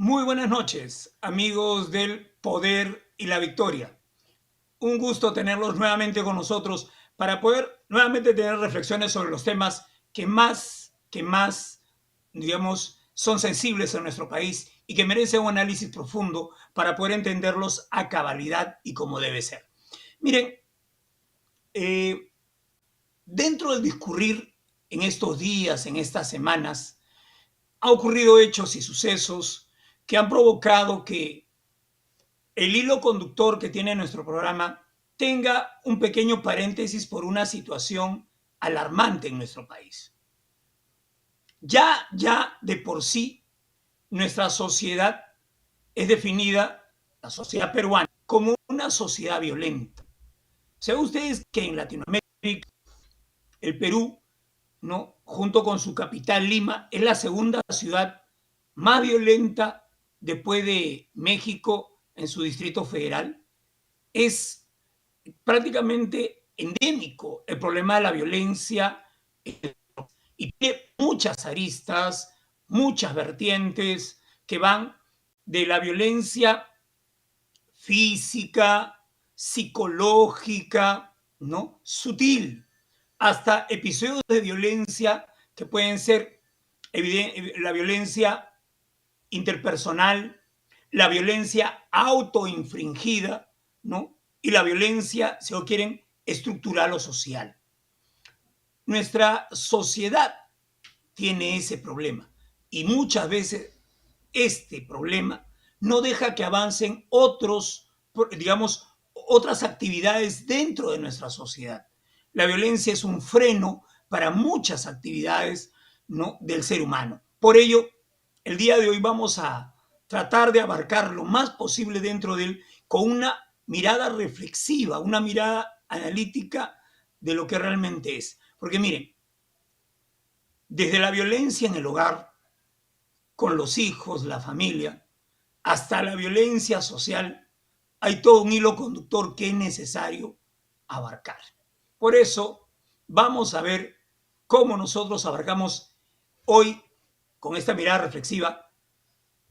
Muy buenas noches, amigos del Poder y la Victoria. Un gusto tenerlos nuevamente con nosotros para poder nuevamente tener reflexiones sobre los temas que más, digamos, son sensibles en nuestro país y que merecen un análisis profundo para poder entenderlos a cabalidad y como debe ser. Miren, eh, dentro del discurrir en estos días, en estas semanas, ha ocurrido hechos y sucesos que han provocado que el hilo conductor que tiene nuestro programa tenga un pequeño paréntesis por una situación alarmante en nuestro país. Ya de por sí, nuestra sociedad es definida, la sociedad peruana, como una sociedad violenta. Saben ustedes que en Latinoamérica, el Perú, ¿no?, junto con su capital Lima, es la segunda ciudad más violenta después de México en su Distrito Federal. Es prácticamente endémico el problema de la violencia y tiene muchas aristas, muchas vertientes que van de la violencia física, psicológica, ¿no?, sutil, hasta episodios de violencia que pueden ser la violencia interpersonal, la violencia autoinfringida, ¿no?, y la violencia, si lo quieren, estructural o social. Nuestra sociedad tiene ese problema y muchas veces este problema no deja que avancen digamos, otras actividades dentro de nuestra sociedad. La violencia es un freno para muchas actividades, ¿no?, del ser humano. Por ello, el día de hoy vamos a tratar de abarcar lo más posible dentro de él con una mirada reflexiva, una mirada analítica de lo que realmente es. Porque miren, desde la violencia en el hogar, con los hijos, la familia, hasta la violencia social, hay todo un hilo conductor que es necesario abarcar. Por eso vamos a ver cómo nosotros abarcamos hoy, con esta mirada reflexiva,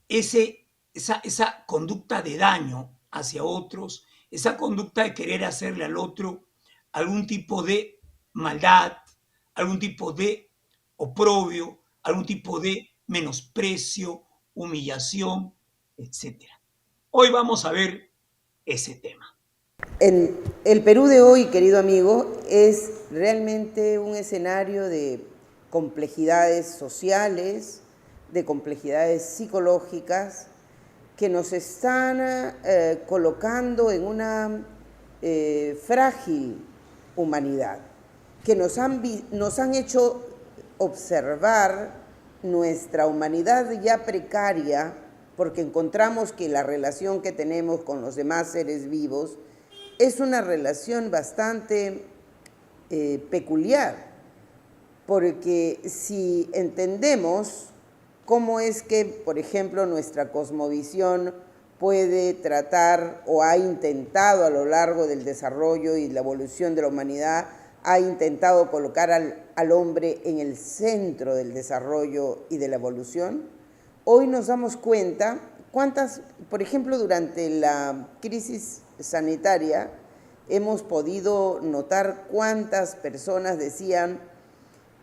esa conducta de daño hacia otros, esa conducta de querer hacerle al otro algún tipo de maldad, algún tipo de oprobio, algún tipo de menosprecio, humillación, etcétera. Hoy vamos a ver ese tema. El Perú de hoy, querido amigo, es realmente un escenario de complejidades sociales, de complejidades psicológicas, que nos están colocando en una frágil humanidad, que nos han hecho observar nuestra humanidad ya precaria, porque encontramos que la relación que tenemos con los demás seres vivos es una relación bastante peculiar, porque si entendemos cómo es que, por ejemplo, nuestra cosmovisión puede tratar o ha intentado a lo largo del desarrollo y la evolución de la humanidad, ha intentado colocar al hombre en el centro del desarrollo y de la evolución, hoy nos damos cuenta por ejemplo, durante la crisis sanitaria, hemos podido notar cuántas personas decían: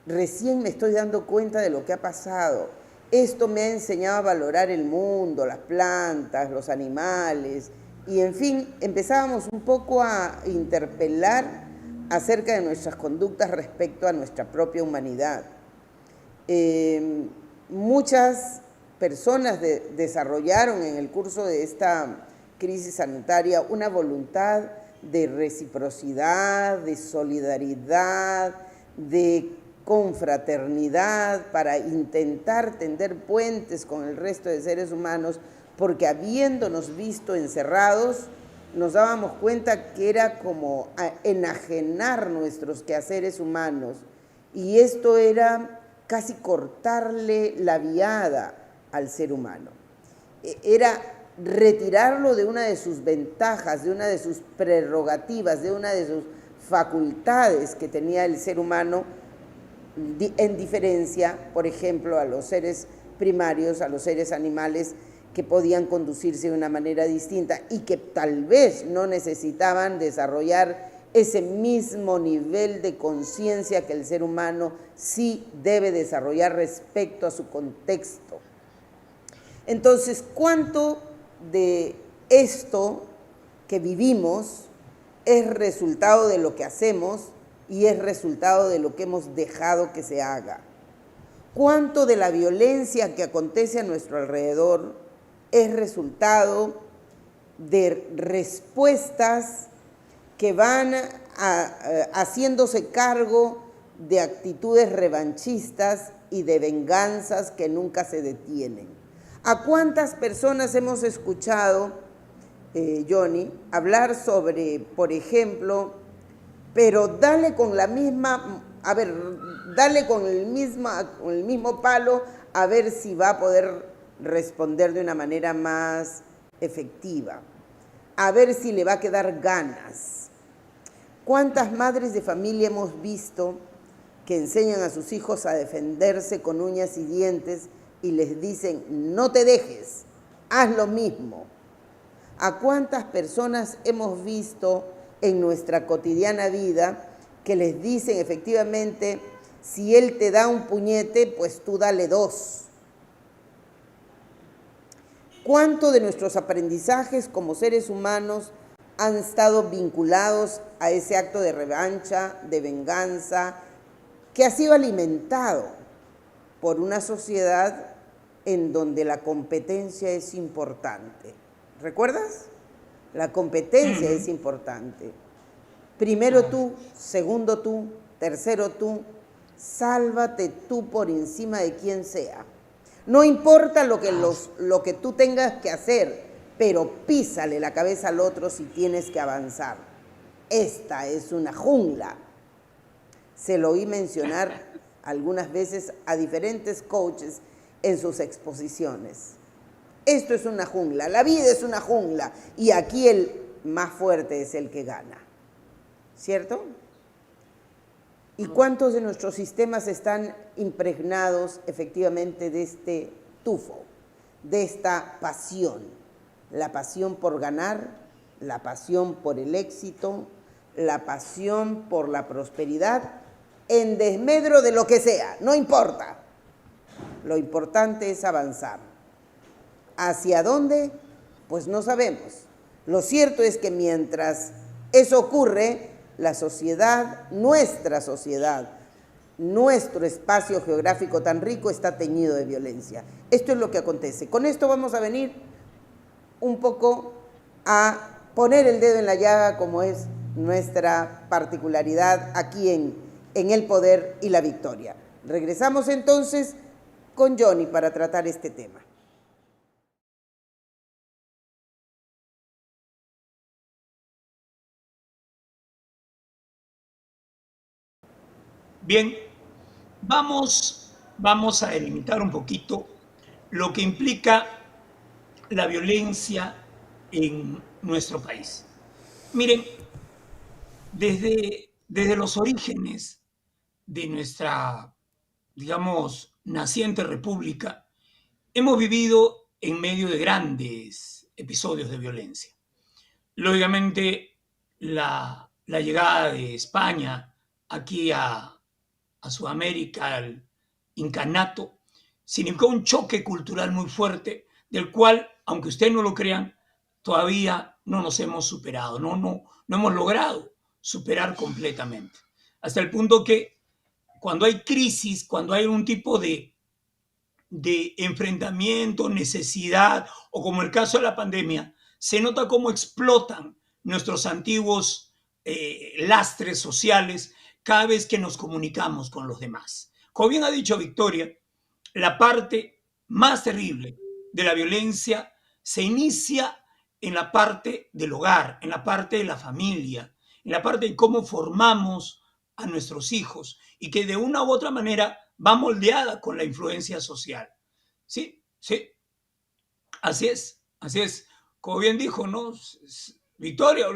recién me estoy dando cuenta de lo que ha pasado. Esto me ha enseñado a valorar el mundo, las plantas, los animales, y en fin, empezábamos un poco a interpelar acerca de nuestras conductas respecto a nuestra propia humanidad. Muchas personas desarrollaron en el curso de esta crisis sanitaria una voluntad de reciprocidad, de solidaridad, de confraternidad para intentar tender puentes con el resto de seres humanos, porque habiéndonos visto encerrados, nos dábamos cuenta que era como enajenar nuestros quehaceres humanos, y esto era casi cortarle la viada al ser humano. Era retirarlo de una de sus ventajas, de una de sus prerrogativas, de una de sus facultades que tenía el ser humano, en diferencia, por ejemplo, a los seres primarios, a los seres animales, que podían conducirse de una manera distinta y que tal vez no necesitaban desarrollar ese mismo nivel de conciencia que el ser humano sí debe desarrollar respecto a su contexto. Entonces, ¿cuánto de esto que vivimos es resultado de lo que hacemos y es resultado de lo que hemos dejado que se haga? ¿Cuánto de la violencia que acontece a nuestro alrededor es resultado de respuestas que van haciéndose cargo de actitudes revanchistas y de venganzas que nunca se detienen? ¿A cuántas personas hemos escuchado, Johnny, hablar sobre, por ejemplo, pero dale con la misma, a ver, dale con el mismo palo a ver si va a poder responder de una manera más efectiva, a ver si le va a quedar ganas? ¿Cuántas madres de familia hemos visto que enseñan a sus hijos a defenderse con uñas y dientes y les dicen, no te dejes, haz lo mismo? ¿A cuántas personas hemos visto en nuestra cotidiana vida que les dicen efectivamente, si él te da un puñete, pues tú dale dos? ¿Cuánto de nuestros aprendizajes como seres humanos han estado vinculados a ese acto de revancha, de venganza, que ha sido alimentado por una sociedad en donde la competencia es importante? ¿Recuerdas? La competencia es importante. Primero tú, segundo tú, tercero tú, sálvate tú por encima de quien sea. No importa lo que tú tengas que hacer, pero písale la cabeza al otro si tienes que avanzar. Esta es una jungla. Se lo oí mencionar algunas veces a diferentes coaches en sus exposiciones. Esto es una jungla, la vida es una jungla y aquí el más fuerte es el que gana, ¿cierto? ¿Y cuántos de nuestros sistemas están impregnados efectivamente de este tufo, de esta pasión? La pasión por ganar, la pasión por el éxito, la pasión por la prosperidad, en desmedro de lo que sea, no importa. Lo importante es avanzar. ¿Hacia dónde? Pues no sabemos. Lo cierto es que mientras eso ocurre, la sociedad, nuestro espacio geográfico tan rico está teñido de violencia. Esto es lo que acontece. Con esto vamos a venir un poco a poner el dedo en la llaga, como es nuestra particularidad aquí en El Poder y la Victoria. Regresamos entonces con Johnny para tratar este tema. Bien, vamos a delimitar un poquito lo que implica la violencia en nuestro país. Miren, desde los orígenes de nuestra, digamos, naciente república, hemos vivido en medio de grandes episodios de violencia. Lógicamente, la llegada de España aquí a Sudamérica, al incanato, significó un choque cultural muy fuerte, del cual, aunque ustedes no lo crean, todavía no nos hemos superado, no hemos logrado superar completamente. Hasta el punto que cuando hay crisis, cuando hay un tipo de enfrentamiento, necesidad, o como el caso de la pandemia, se nota cómo explotan nuestros antiguos lastres sociales cada vez que nos comunicamos con los demás. Como bien ha dicho Victoria, la parte más terrible de la violencia se inicia en la parte del hogar, en la parte de la familia, en la parte de cómo formamos a nuestros hijos y que de una u otra manera va moldeada con la influencia social. Sí, sí, así es, así es. Como bien dijo, ¿no? Victoria,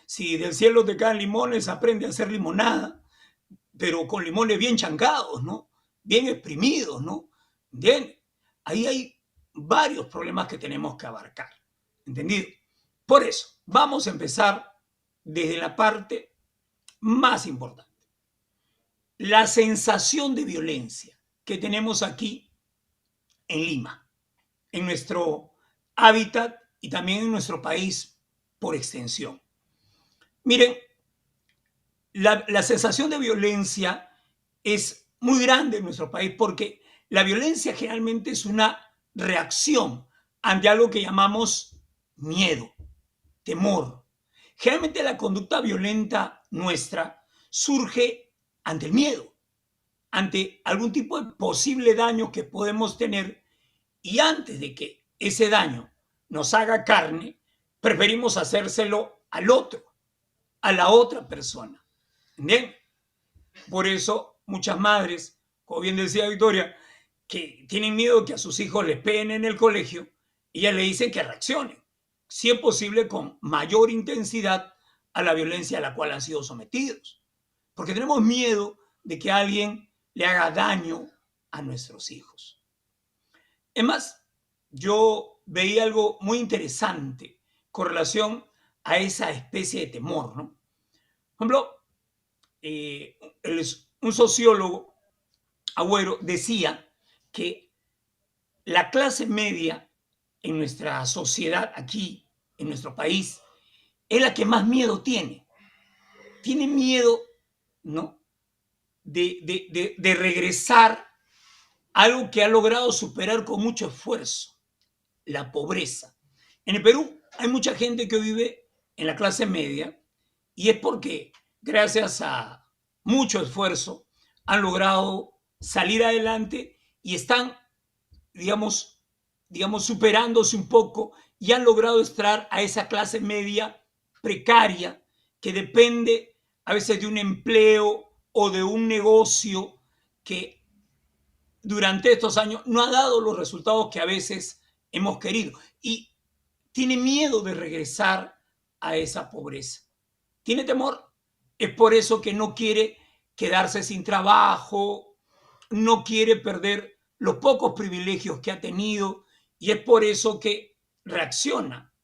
si del cielo te caen limones, aprende a hacer limonada, pero con limones bien chancados, ¿no? Bien exprimidos, ¿no? Bien, ahí hay varios problemas que tenemos que abarcar. ¿Entendido? Por eso, vamos a empezar desde la parte más importante. La sensación de violencia que tenemos aquí en Lima, en nuestro hábitat y también en nuestro país por extensión. Miren, la sensación de violencia es muy grande en nuestro país porque la violencia generalmente es una reacción ante algo que llamamos miedo, temor. Generalmente la conducta violenta nuestra surge ante el miedo, ante algún tipo de posible daño que podemos tener, y antes de que ese daño nos haga carne, preferimos hacérselo al otro, a la otra persona. ¿Entienden? Por eso muchas madres, como bien decía Victoria, que tienen miedo que a sus hijos les peguen en el colegio, ellas le dicen que reaccionen, si es posible con mayor intensidad, a la violencia a la cual han sido sometidos. Porque tenemos miedo de que alguien le haga daño a nuestros hijos. Es más, yo veía algo muy interesante con relación a esa especie de temor, ¿no? Por ejemplo, un sociólogo, Agüero, decía que la clase media en nuestra sociedad aquí, en nuestro país, es la que más miedo tiene. Tiene miedo, ¿no?, de regresar a algo que ha logrado superar con mucho esfuerzo, la pobreza. En el Perú hay mucha gente que vive en la clase media y es porque gracias a mucho esfuerzo han logrado salir adelante y están, digamos, superándose un poco y han logrado entrar a esa clase media precaria que depende a veces de un empleo o de un negocio que durante estos años no ha dado los resultados que a veces hemos querido. Y tiene miedo de regresar a esa pobreza. Tiene temor. Es por eso que no quiere quedarse sin trabajo, no quiere perder los pocos privilegios que ha tenido, y es por eso que reacciona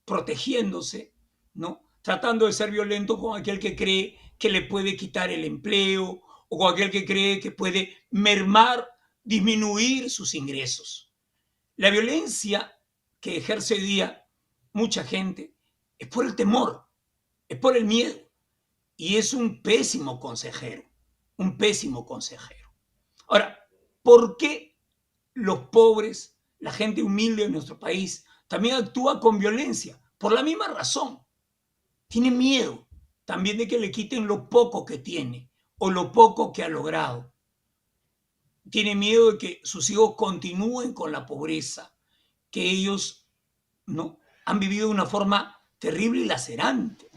protegiéndose, ¿no?, tratando de ser violento con aquel que cree que le puede quitar el empleo o con aquel que cree que puede mermar, disminuir sus ingresos. La violencia que ejerce hoy día mucha gente es por el temor, es por el miedo, y es un pésimo consejero, un pésimo consejero. Ahora, ¿por qué los pobres, la gente humilde de nuestro país, también actúa con violencia? Por la misma razón. Tiene miedo también de que le quiten lo poco que tiene o lo poco que ha logrado. Tiene miedo de que sus hijos continúen con la pobreza, que ellos, ¿no?, han vivido de una forma terrible y lacerante.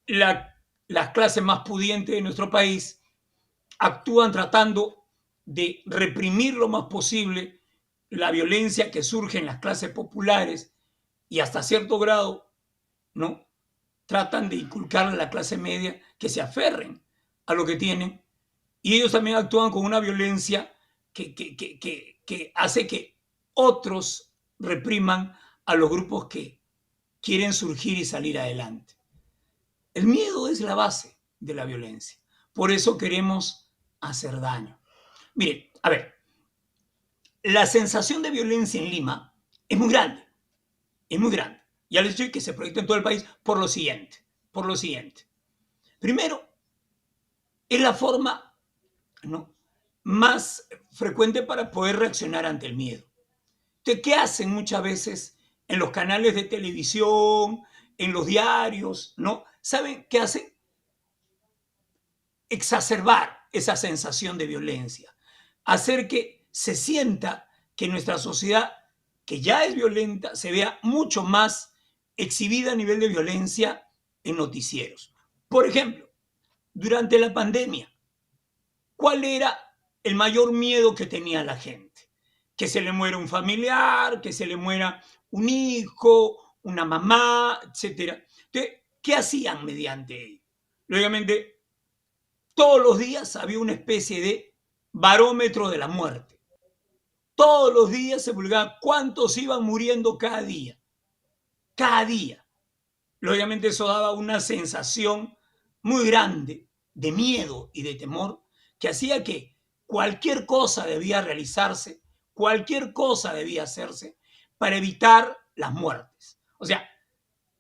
Las clases más pudientes de nuestro país actúan tratando de reprimir lo más posible la violencia que surge en las clases populares y hasta cierto grado, ¿no?, tratan de inculcarle a la clase media que se aferren a lo que tienen, y ellos también actúan con una violencia que hace que otros repriman a los grupos que quieren surgir y salir adelante. El miedo es la base de la violencia. Por eso queremos hacer daño. Miren, a ver, la sensación de violencia en Lima es muy grande, es muy grande. Ya les digo que se proyecta en todo el país por lo siguiente. Primero, es la forma, ¿no?, más frecuente para poder reaccionar ante el miedo. Entonces, ¿qué hacen muchas veces en los canales de televisión, en los diarios, ¿no? ¿Saben qué hacen? Exacerbar esa sensación de violencia, hacer que se sienta que nuestra sociedad, que ya es violenta, se vea mucho más exhibida a nivel de violencia en noticieros. Por ejemplo, durante la pandemia, ¿cuál era el mayor miedo que tenía la gente? Que se le muera un familiar, que se le muera un hijo, una mamá, etc. Entonces, ¿qué hacían mediante ello? Lógicamente, todos los días había una especie de barómetro de la muerte. Todos los días se publicaba cuántos iban muriendo cada día. Cada día. Lógicamente eso daba una sensación muy grande de miedo y de temor que hacía que cualquier cosa debía realizarse, cualquier cosa debía hacerse para evitar las muertes. O sea,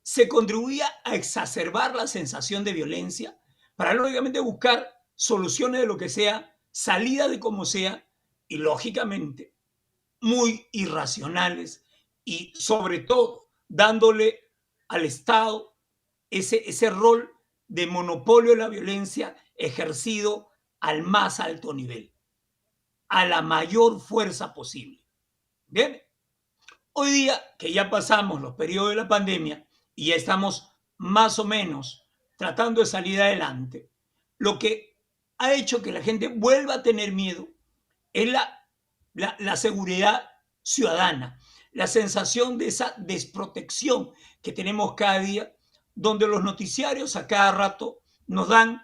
se contribuía a exacerbar la sensación de violencia para lógicamente buscar soluciones de lo que sea, salida de como sea y lógicamente muy irracionales y sobre todo dándole al Estado ese rol de monopolio de la violencia ejercido al más alto nivel, a la mayor fuerza posible. ¿Bien? Hoy día que ya pasamos los periodos de la pandemia y ya estamos más o menos tratando de salir adelante, lo que ha hecho que la gente vuelva a tener miedo es la seguridad ciudadana, la sensación de esa desprotección que tenemos cada día, donde los noticiarios a cada rato nos dan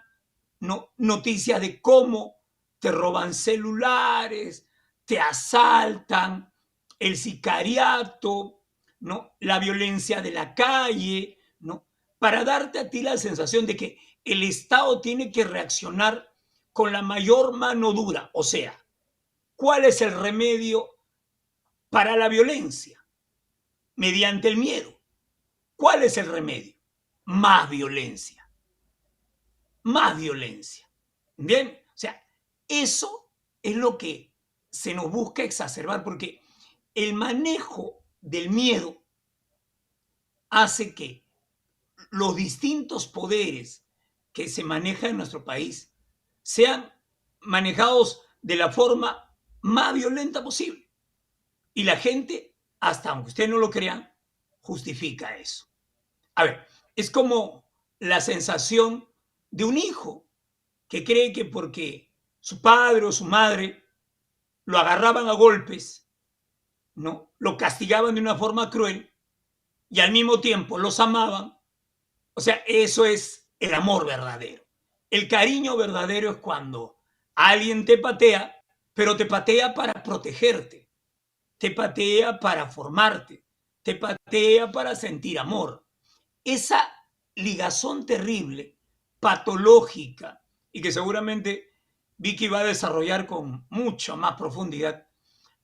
noticias de cómo te roban celulares, te asaltan, el sicariato, ¿no? La violencia de la calle, ¿no? Para darte a ti la sensación de que el Estado tiene que reaccionar con la mayor mano dura. O sea, ¿cuál es el remedio para la violencia? Mediante el miedo. ¿Cuál es el remedio? Más violencia. Más violencia. ¿Bien? O sea, eso es lo que se nos busca exacerbar porque el manejo del miedo hace que los distintos poderes que se manejan en nuestro país sean manejados de la forma más violenta posible. Y la gente, hasta aunque usted no lo crea, justifica eso. A ver, es como la sensación de un hijo que cree que porque su padre o su madre lo agarraban a golpes, ¿no? Lo castigaban de una forma cruel y al mismo tiempo los amaban. O sea, eso es el amor verdadero. El cariño verdadero es cuando alguien te patea, pero te patea para protegerte, te patea para formarte, te patea para sentir amor. Esa ligazón terrible, patológica, y que seguramente Vicky va a desarrollar con mucha más profundidad,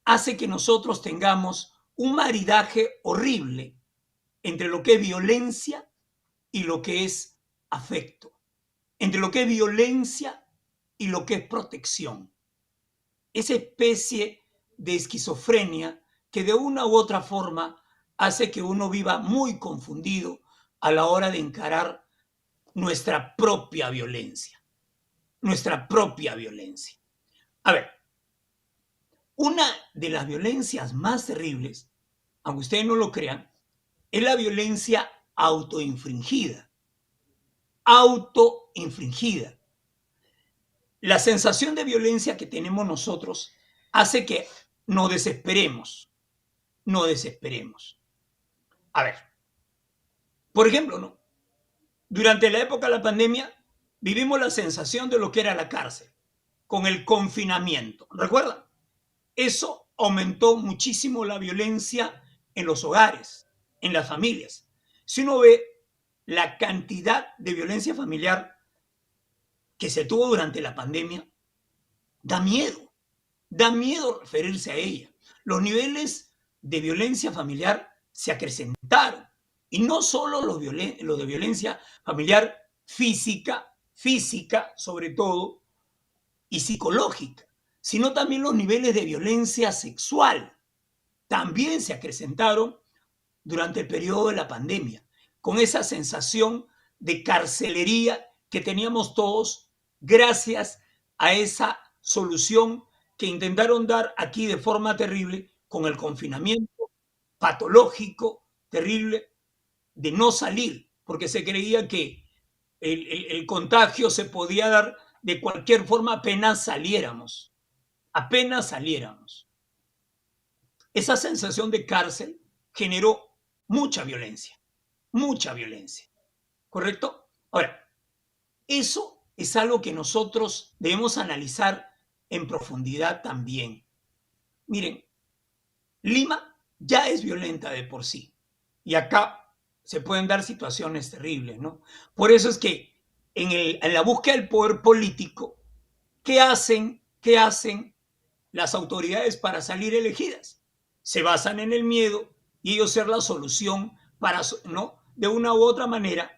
hace que nosotros tengamos un maridaje horrible entre lo que es violencia y lo que es afecto, entre lo que es violencia y lo que es protección. Esa especie de esquizofrenia que de una u otra forma hace que uno viva muy confundido a la hora de encarar nuestra propia violencia. Nuestra propia violencia. A ver, una de las violencias más terribles, aunque ustedes no lo crean, es la violencia autoinfringida. Autoinfringida. La sensación de violencia que tenemos nosotros hace que nos desesperemos. Nos desesperemos. A ver, por ejemplo, ¿no? Durante la época de la pandemia vivimos la sensación de lo que era la cárcel, con el confinamiento. ¿Recuerdan? Eso aumentó muchísimo la violencia en los hogares, en las familias. Si uno ve la cantidad de violencia familiar que se tuvo durante la pandemia, da miedo referirse a ella. Los niveles de violencia familiar se acrecentaron. Y no solo los de violencia familiar física sobre todo, y psicológica, sino también los niveles de violencia sexual. También se acrecentaron durante el periodo de la pandemia, con esa sensación de carcelería que teníamos todos gracias a esa solución que intentaron dar aquí de forma terrible con el confinamiento patológico, terrible, de no salir, porque se creía que el contagio se podía dar de cualquier forma apenas saliéramos. Apenas saliéramos. Esa sensación de cárcel generó mucha violencia, ¿correcto? Ahora, eso es algo que nosotros debemos analizar en profundidad también. Miren, Lima ya es violenta de por sí. Y acá se pueden dar situaciones terribles, ¿no? Por eso es que en la búsqueda del poder político, ¿qué hacen? ¿Qué hacen las autoridades para salir elegidas? Se basan en el miedo y ellos ser la solución para, ¿no? De una u otra manera,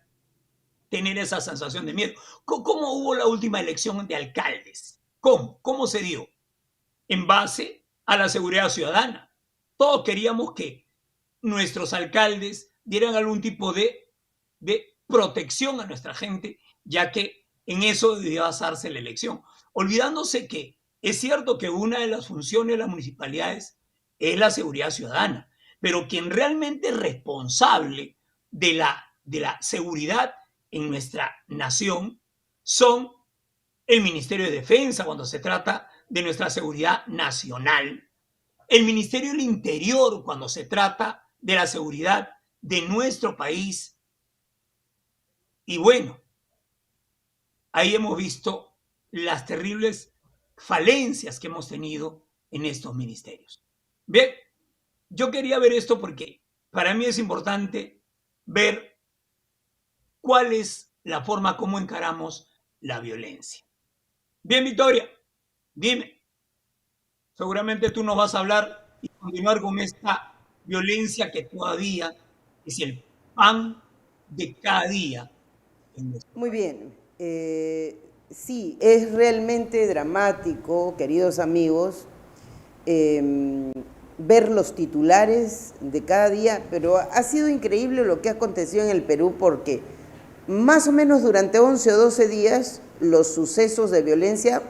tener esa sensación de miedo. ¿Cómo hubo la última elección de alcaldes? ¿Cómo? ¿Cómo se dio? En base a la seguridad ciudadana. Todos queríamos que nuestros alcaldes dieran algún tipo de protección a nuestra gente, ya que en eso debía basarse la elección. Olvidándose que es cierto que una de las funciones de las municipalidades es la seguridad ciudadana, pero quien realmente es responsable de la seguridad en nuestra nación son el Ministerio de Defensa cuando se trata de nuestra seguridad nacional, el Ministerio del Interior cuando se trata de la seguridad de nuestro país. Y bueno, ahí hemos visto las terribles falencias que hemos tenido en estos ministerios. Bien, yo quería ver esto porque para mí es importante ver cuál es la forma como encaramos la violencia. Bien, Victoria, dime, seguramente tú nos vas a hablar y continuar con esta violencia que todavía es el pan de cada día en nuestro Muy país. bien. Sí, es realmente dramático, queridos amigos, ver los titulares de cada día, pero ha sido increíble lo que ha acontecido en el Perú porque más o menos durante 11 o 12 días los sucesos de violencia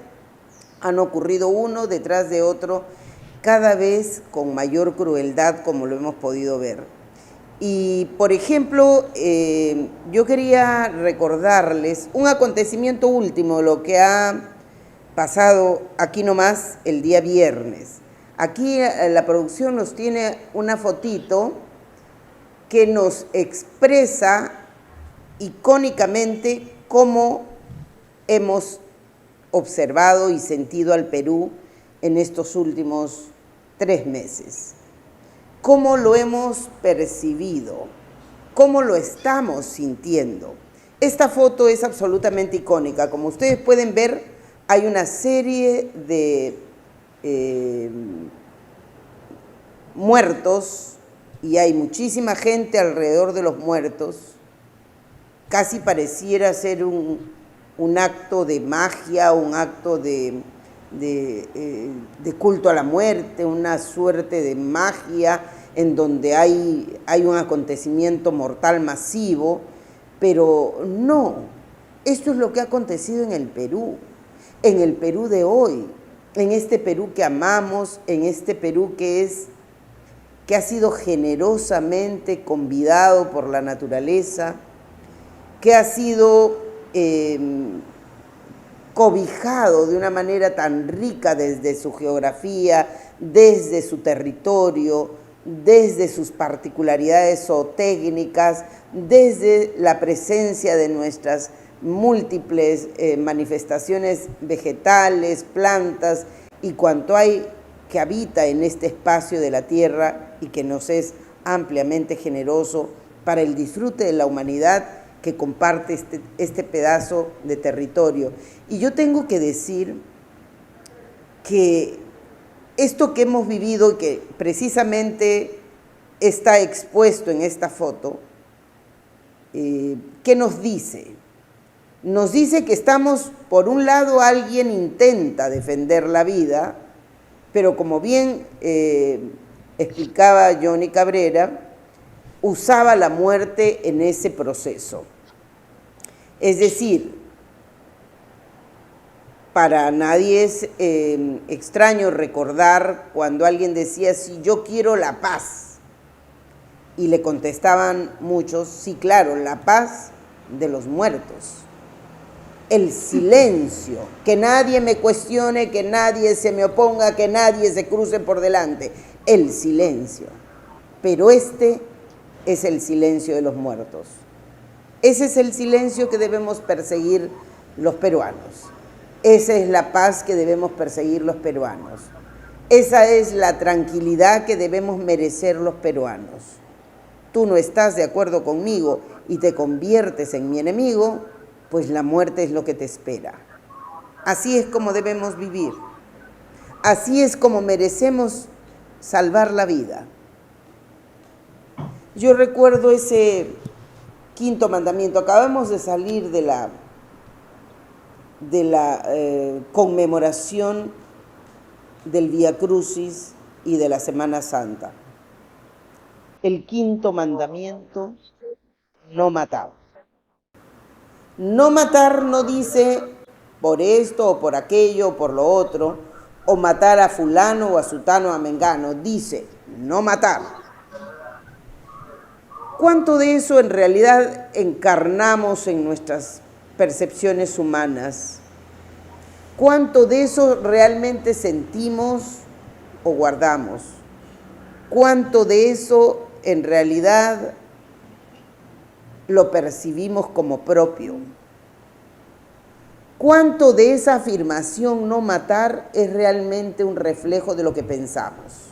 han ocurrido uno detrás de otro, cada vez con mayor crueldad, como lo hemos podido ver. Y, por ejemplo, yo quería recordarles un acontecimiento último, lo que ha pasado aquí nomás el día viernes. Aquí la producción nos tiene una fotito que nos expresa icónicamente cómo hemos observado y sentido al Perú en estos últimos 3 meses. ¿Cómo lo hemos percibido? ¿Cómo lo estamos sintiendo? Esta foto es absolutamente icónica. Como ustedes pueden ver, hay una serie de muertos y hay muchísima gente alrededor de los muertos. Casi pareciera ser un acto de magia, un acto de culto a la muerte, una suerte de magia en donde hay un acontecimiento mortal masivo, pero no, esto es lo que ha acontecido en el Perú de hoy, en este Perú que amamos, en este Perú que ha sido generosamente convidado por la naturaleza, que ha sido cobijado de una manera tan rica desde su geografía, desde su territorio, desde sus particularidades zootécnicas, desde la presencia de nuestras múltiples manifestaciones vegetales, plantas y cuanto hay que habita en este espacio de la tierra y que nos es ampliamente generoso para el disfrute de la humanidad que comparte este pedazo de territorio. Y yo tengo que decir que esto que hemos vivido y que precisamente está expuesto en esta foto, ¿qué nos dice? Nos dice que estamos, por un lado, alguien intenta defender la vida, pero como bien explicaba Johnny Cabrera, usaba la muerte en ese proceso. Es decir, para nadie es extraño recordar cuando alguien decía, si yo quiero la paz, y le contestaban muchos, sí, claro, la paz de los muertos. El silencio, que nadie me cuestione, que nadie se me oponga, que nadie se cruce por delante. El silencio. Pero este es el silencio de los muertos. Ese es el silencio que debemos perseguir los peruanos. Esa es la paz que debemos perseguir los peruanos. Esa es la tranquilidad que debemos merecer los peruanos. Tú no estás de acuerdo conmigo y te conviertes en mi enemigo, pues la muerte es lo que te espera. Así es como debemos vivir. Así es como merecemos salvar la vida. Yo recuerdo ese quinto mandamiento. Acabamos de salir de la conmemoración del Vía Crucis y de la Semana Santa. El quinto mandamiento, no matar. No matar no dice por esto o por aquello o por lo otro, o matar a fulano o a sutano o a mengano. Dice no matar. ¿Cuánto de eso en realidad encarnamos en nuestras percepciones humanas? ¿Cuánto de eso realmente sentimos o guardamos? ¿Cuánto de eso en realidad lo percibimos como propio? ¿Cuánto de esa afirmación no matar es realmente un reflejo de lo que pensamos?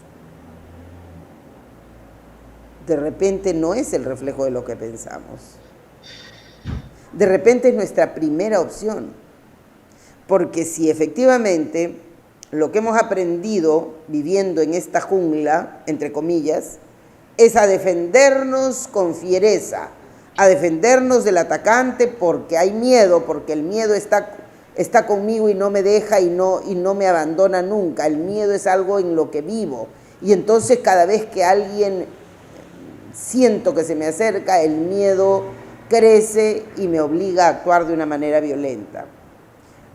De repente no es el reflejo de lo que pensamos. De repente es nuestra primera opción. Porque si efectivamente lo que hemos aprendido viviendo en esta jungla, entre comillas, es a defendernos con fiereza, a defendernos del atacante porque hay miedo, porque el miedo está conmigo y no me deja y no me abandona nunca. El miedo es algo en lo que vivo. Y entonces cada vez que alguien siento que se me acerca, el miedo crece y me obliga a actuar de una manera violenta.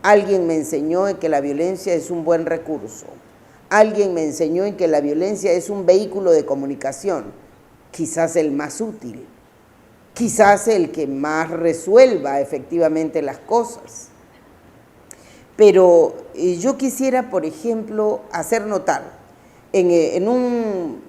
Alguien me enseñó en que la violencia es un buen recurso. Alguien me enseñó en que la violencia es un vehículo de comunicación, quizás el más útil, quizás el que más resuelva efectivamente las cosas. Pero yo quisiera, por ejemplo, hacer notar, le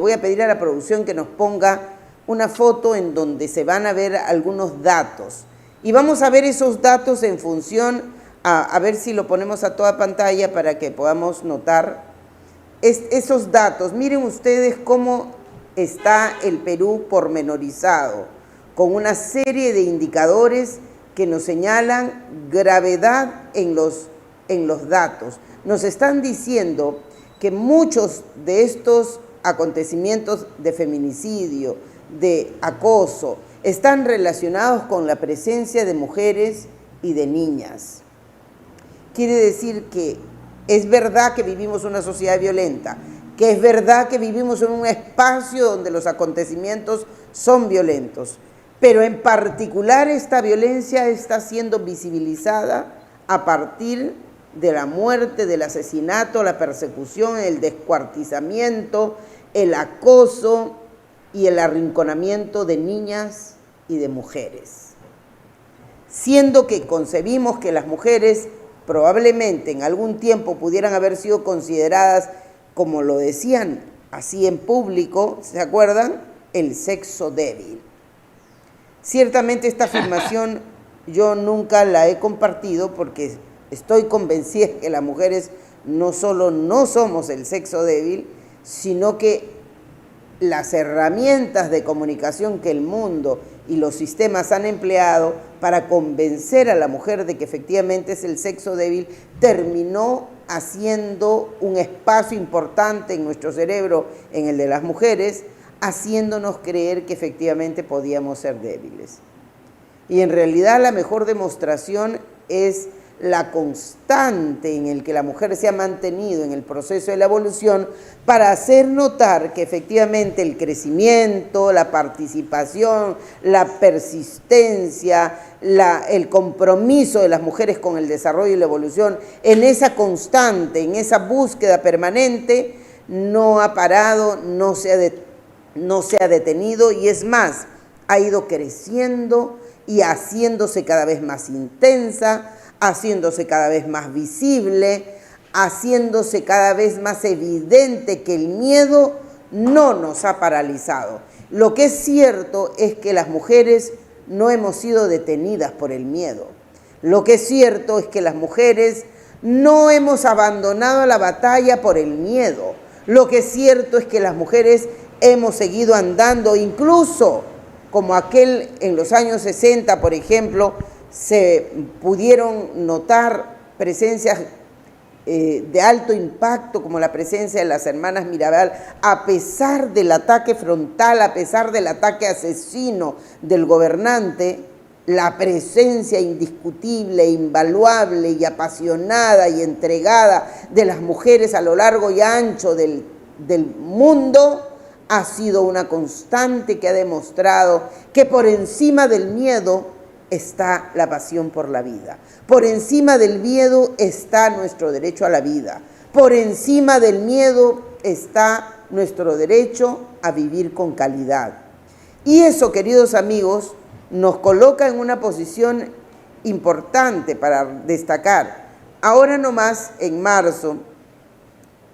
voy a pedir a la producción que nos ponga una foto en donde se van a ver algunos datos. Y vamos a ver esos datos en función, a ver si lo ponemos a toda pantalla para que podamos notar esos datos. Miren ustedes cómo está el Perú pormenorizado, con una serie de indicadores que nos señalan gravedad en los datos. Nos están diciendo que muchos de estos acontecimientos de feminicidio, de acoso, están relacionados con la presencia de mujeres y de niñas. Quiere decir que es verdad que vivimos una sociedad violenta, que es verdad que vivimos en un espacio donde los acontecimientos son violentos, pero en particular esta violencia está siendo visibilizada a partir de la muerte, del asesinato, la persecución, el descuartizamiento, el acoso y el arrinconamiento de niñas y de mujeres. Siendo que concebimos que las mujeres probablemente en algún tiempo pudieran haber sido consideradas, como lo decían así en público, ¿se acuerdan? El sexo débil. Ciertamente esta afirmación yo nunca la he compartido porque estoy convencida que las mujeres no solo no somos el sexo débil, sino que las herramientas de comunicación que el mundo y los sistemas han empleado para convencer a la mujer de que efectivamente es el sexo débil, terminó haciendo un espacio importante en nuestro cerebro, en el de las mujeres, haciéndonos creer que efectivamente podíamos ser débiles. Y en realidad la mejor demostración es la constante en el que la mujer se ha mantenido en el proceso de la evolución para hacer notar que efectivamente el crecimiento, la participación, la persistencia, el compromiso de las mujeres con el desarrollo y la evolución, en esa constante, en esa búsqueda permanente, no ha parado, no se ha detenido y es más, ha ido creciendo y haciéndose cada vez más intensa, haciéndose cada vez más visible, haciéndose cada vez más evidente que el miedo no nos ha paralizado. Lo que es cierto es que las mujeres no hemos sido detenidas por el miedo. Lo que es cierto es que las mujeres No hemos abandonado la batalla por el miedo. Lo que es cierto es que las mujeres hemos seguido andando, incluso como aquel en los años 60, por ejemplo, se pudieron notar presencias de alto impacto, como la presencia de las hermanas Mirabal, a pesar del ataque frontal, a pesar del ataque asesino del gobernante, la presencia indiscutible, invaluable y apasionada y entregada de las mujeres a lo largo y ancho del mundo ha sido una constante que ha demostrado que por encima del miedo está la pasión por la vida. Por encima del miedo está nuestro derecho a la vida. Por encima del miedo está nuestro derecho a vivir con calidad. Y eso, queridos amigos, nos coloca en una posición importante para destacar. Ahora nomás, en marzo,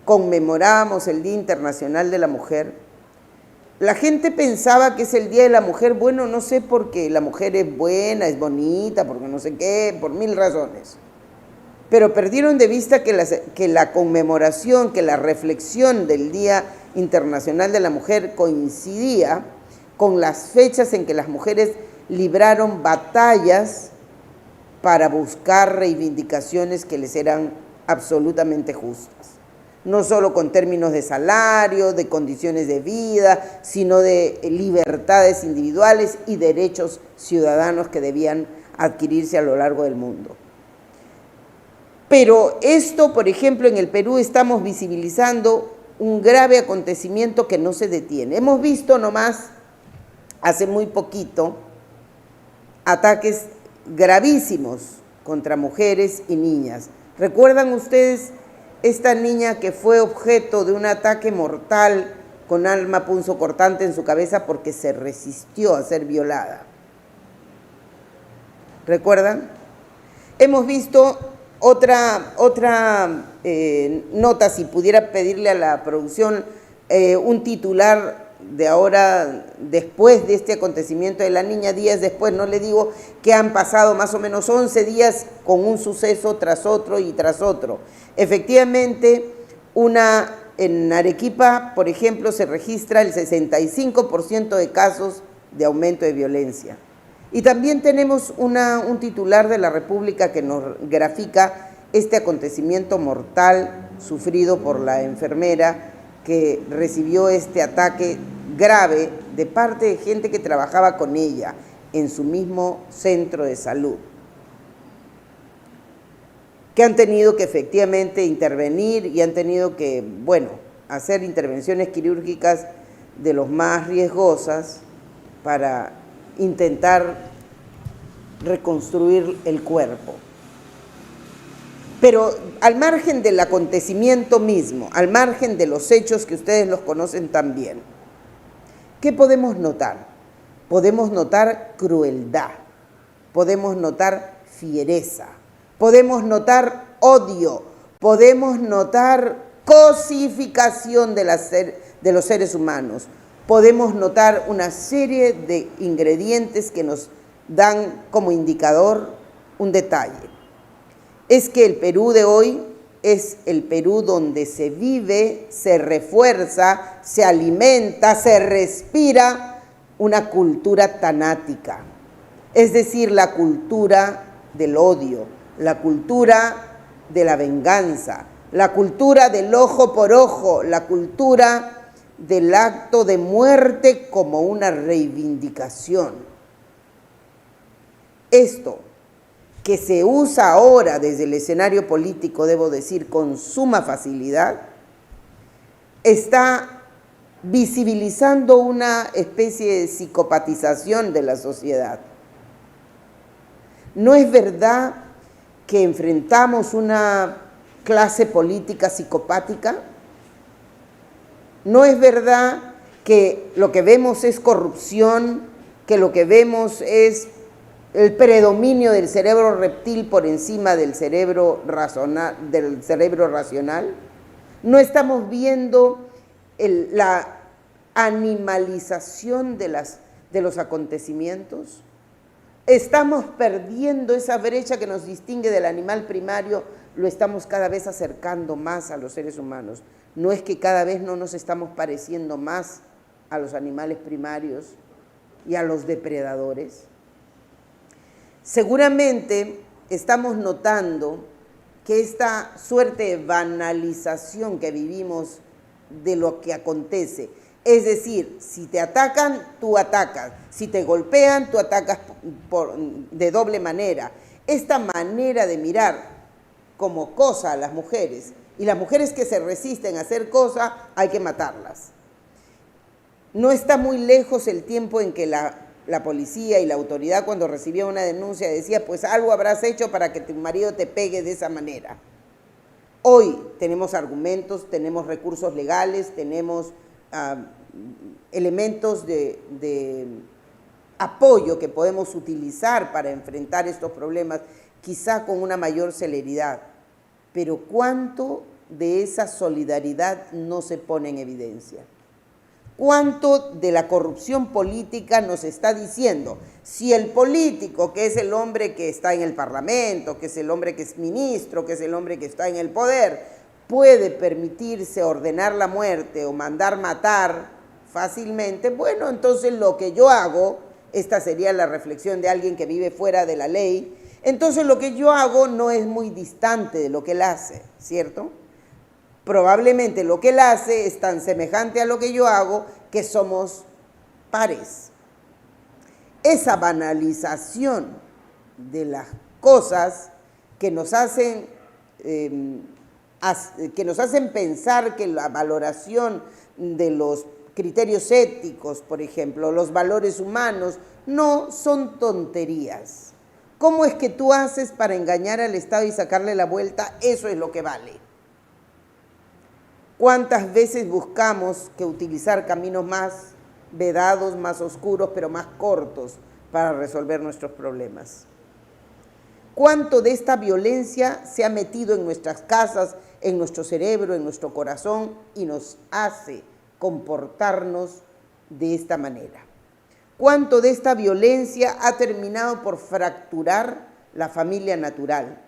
conmemorábamos el Día Internacional de la Mujer. La gente pensaba que es el Día de la Mujer, bueno, no sé por qué, la mujer es buena, es bonita, porque no sé qué, por mil razones. Pero perdieron de vista que la conmemoración, que la reflexión del Día Internacional de la Mujer coincidía con las fechas en que las mujeres libraron batallas para buscar reivindicaciones que les eran absolutamente justas. No solo con términos de salario, de condiciones de vida, sino de libertades individuales y derechos ciudadanos que debían adquirirse a lo largo del mundo. Pero esto, por ejemplo, en el Perú estamos visibilizando un grave acontecimiento que no se detiene. Hemos visto nomás, hace muy poquito, ataques gravísimos contra mujeres y niñas. ¿Recuerdan ustedes esta niña que fue objeto de un ataque mortal con arma punzocortante en su cabeza porque se resistió a ser violada? ¿Recuerdan? Hemos visto otra nota, si pudiera pedirle a la producción un titular de ahora, después de este acontecimiento de la niña, días después, no le digo que han pasado más o menos 11 días con un suceso tras otro y tras otro. Efectivamente, en Arequipa, por ejemplo, se registra el 65% de casos de aumento de violencia. Y también tenemos un titular de la República que nos grafica este acontecimiento mortal sufrido por la enfermera que recibió este ataque grave de parte de gente que trabajaba con ella en su mismo centro de salud, que han tenido que efectivamente intervenir y han tenido que, bueno, hacer intervenciones quirúrgicas de los más riesgosas para intentar reconstruir el cuerpo. Pero al margen del acontecimiento mismo, al margen de los hechos que ustedes los conocen tan bien, ¿qué podemos notar? Podemos notar crueldad, podemos notar fiereza, podemos notar odio, podemos notar cosificación de los seres humanos, podemos notar una serie de ingredientes que nos dan como indicador un detalle. Es que el Perú de hoy es el Perú donde se vive, se refuerza, se alimenta, se respira una cultura tanática. Es decir, la cultura del odio, la cultura de la venganza, la cultura del ojo por ojo, la cultura del acto de muerte como una reivindicación. Esto que se usa ahora desde el escenario político, debo decir, con suma facilidad, está visibilizando una especie de psicopatización de la sociedad. ¿No es verdad que enfrentamos una clase política psicopática? ¿No es verdad que lo que vemos es corrupción, que lo que vemos es el predominio del cerebro reptil por encima del cerebro racional? ¿No estamos viendo la animalización de los acontecimientos? Estamos perdiendo esa brecha que nos distingue del animal primario, lo estamos cada vez acercando más a los seres humanos. No es que cada vez no nos estamos pareciendo más a los animales primarios y a los depredadores. Seguramente estamos notando que esta suerte de banalización que vivimos de lo que acontece, es decir, si te atacan, tú atacas, si te golpean, tú atacas de doble manera. Esta manera de mirar como cosa a las mujeres, y las mujeres que se resisten a hacer cosa, hay que matarlas. No está muy lejos el tiempo en que la policía y la autoridad, cuando recibía una denuncia, decía, pues algo habrás hecho para que tu marido te pegue de esa manera. Hoy tenemos argumentos, tenemos recursos legales, tenemos elementos de apoyo que podemos utilizar para enfrentar estos problemas, quizá con una mayor celeridad. Pero ¿cuánto de esa solidaridad no se pone en evidencia? ¿Cuánto de la corrupción política nos está diciendo? Si el político, que es el hombre que está en el Parlamento, que es el hombre que es ministro, que es el hombre que está en el poder, puede permitirse ordenar la muerte o mandar matar fácilmente, bueno, entonces lo que yo hago, esta sería la reflexión de alguien que vive fuera de la ley, entonces lo que yo hago no es muy distante de lo que él hace, ¿cierto? Probablemente lo que él hace es tan semejante a lo que yo hago que somos pares. Esa banalización de las cosas que nos hacen pensar que la valoración de los criterios éticos, por ejemplo, los valores humanos, no son tonterías. ¿Cómo es que tú haces para engañar al Estado y sacarle la vuelta? Eso es lo que vale. ¿Cuántas veces buscamos que utilizar caminos más vedados, más oscuros, pero más cortos para resolver nuestros problemas? ¿Cuánto de esta violencia se ha metido en nuestras casas, en nuestro cerebro, en nuestro corazón y nos hace comportarnos de esta manera? ¿Cuánto de esta violencia ha terminado por fracturar la familia natural?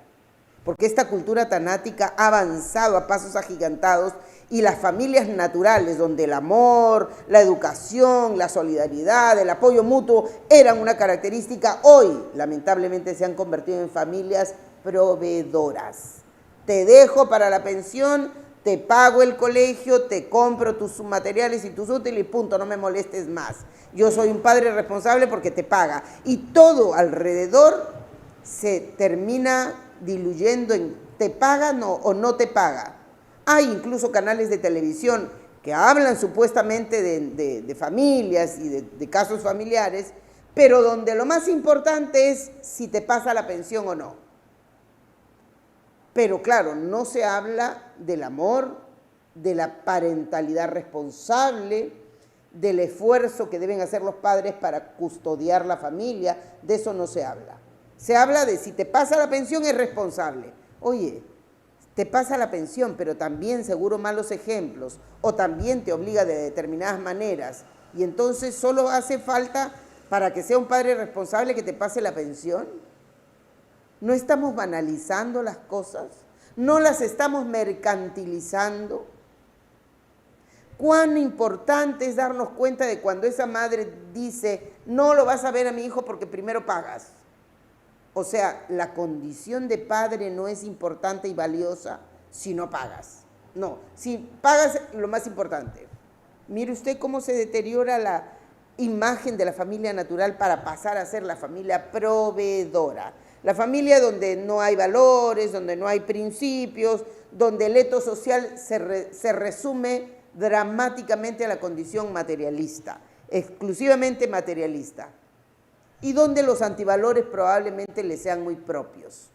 Porque esta cultura tanática ha avanzado a pasos agigantados y las familias naturales, donde el amor, la educación, la solidaridad, el apoyo mutuo eran una característica, hoy lamentablemente se han convertido en familias proveedoras. Te dejo para la pensión, te pago el colegio, te compro tus materiales y tus útiles y punto, no me molestes más. Yo soy un padre responsable porque te paga. Y todo alrededor se termina diluyendo en te paga o no te paga. Hay incluso canales de televisión que hablan supuestamente de familias y de casos familiares, pero donde lo más importante es si te pasa la pensión o no. Pero claro, no se habla del amor, de la parentalidad responsable, del esfuerzo que deben hacer los padres para custodiar la familia, de eso no se habla. Se habla de si te pasa la pensión es responsable. Oye, te pasa la pensión, pero también seguro malos ejemplos, o también te obliga de determinadas maneras, y entonces solo hace falta para que sea un padre responsable que te pase la pensión. ¿No estamos banalizando las cosas? ¿No las estamos mercantilizando? Cuán importante es darnos cuenta de cuando esa madre dice, no lo vas a ver a mi hijo porque primero pagas. O sea, la condición de padre no es importante y valiosa si no pagas. No, si pagas, lo más importante. Mire usted cómo se deteriora la imagen de la familia natural para pasar a ser la familia proveedora. La familia donde no hay valores, donde no hay principios, donde el etos social se resume dramáticamente a la condición materialista, exclusivamente materialista, y donde los antivalores probablemente les sean muy propios.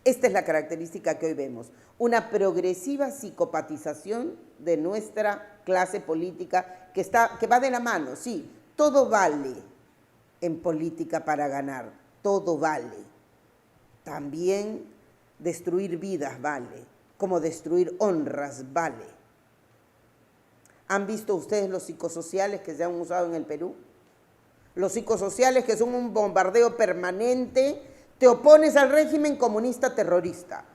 Esta es la característica que hoy vemos, una progresiva psicopatización de nuestra clase política que va de la mano. Sí, todo vale en política para ganar, todo vale. También destruir vidas vale, como destruir honras vale. ¿Han visto ustedes los psicosociales que se han usado en el Perú? los psicosociales, que son un bombardeo permanente, te opones al régimen comunista terrorista.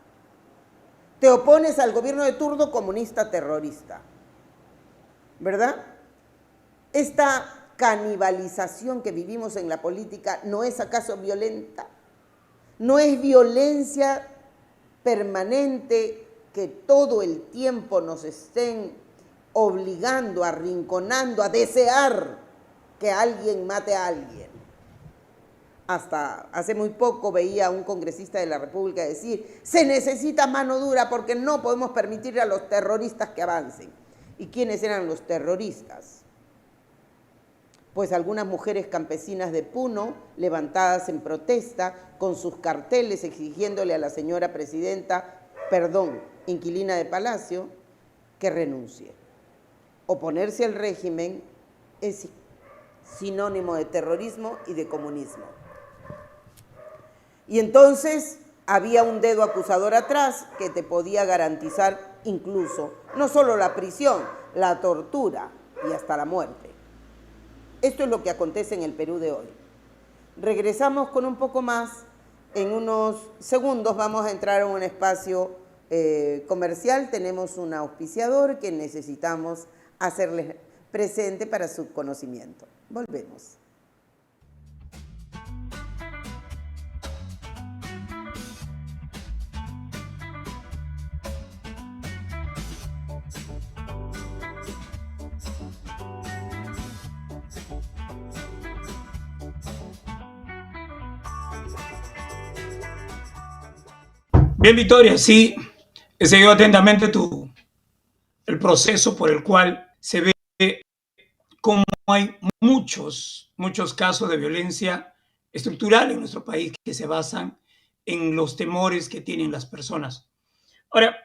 Te opones al gobierno de turno comunista terrorista. ¿Verdad? Esta canibalización que vivimos en la política, ¿no es acaso violenta? ¿No es violencia permanente que todo el tiempo nos estén obligando, arrinconando, a desear que alguien mate a alguien? Hasta hace muy poco veía a un congresista de la República decir, se necesita mano dura porque no podemos permitir a los terroristas que avancen. ¿Y quiénes eran los terroristas? Pues algunas mujeres campesinas de Puno, levantadas en protesta, con sus carteles exigiéndole a la señora presidenta, inquilina de Palacio, que renuncie. Oponerse al régimen es sinónimo de terrorismo y de comunismo. Y entonces había un dedo acusador atrás que te podía garantizar incluso, no solo la prisión, la tortura y hasta la muerte. Esto es lo que acontece en el Perú de hoy. Regresamos con un poco más. En unos segundos vamos a entrar en un espacio comercial. Tenemos un auspiciador que necesitamos hacerles presente para su conocimiento. Volvemos. Bien, Victoria, sí, he seguido atentamente el proceso por el cual se ve cómo hay muchos casos de violencia estructural en nuestro país que se basan en los temores que tienen las personas. Ahora,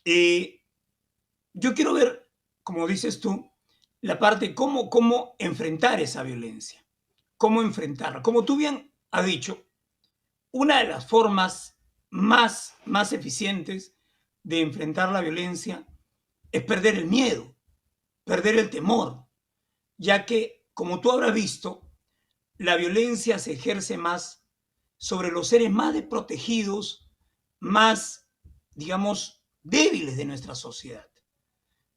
yo quiero ver, como dices tú, la parte cómo enfrentar esa violencia, cómo enfrentarla. Como tú bien has dicho, una de las formas más eficientes de enfrentar la violencia es perder el miedo, perder el temor, ya que, como tú habrás visto, la violencia se ejerce más sobre los seres más desprotegidos, más, digamos, débiles de nuestra sociedad,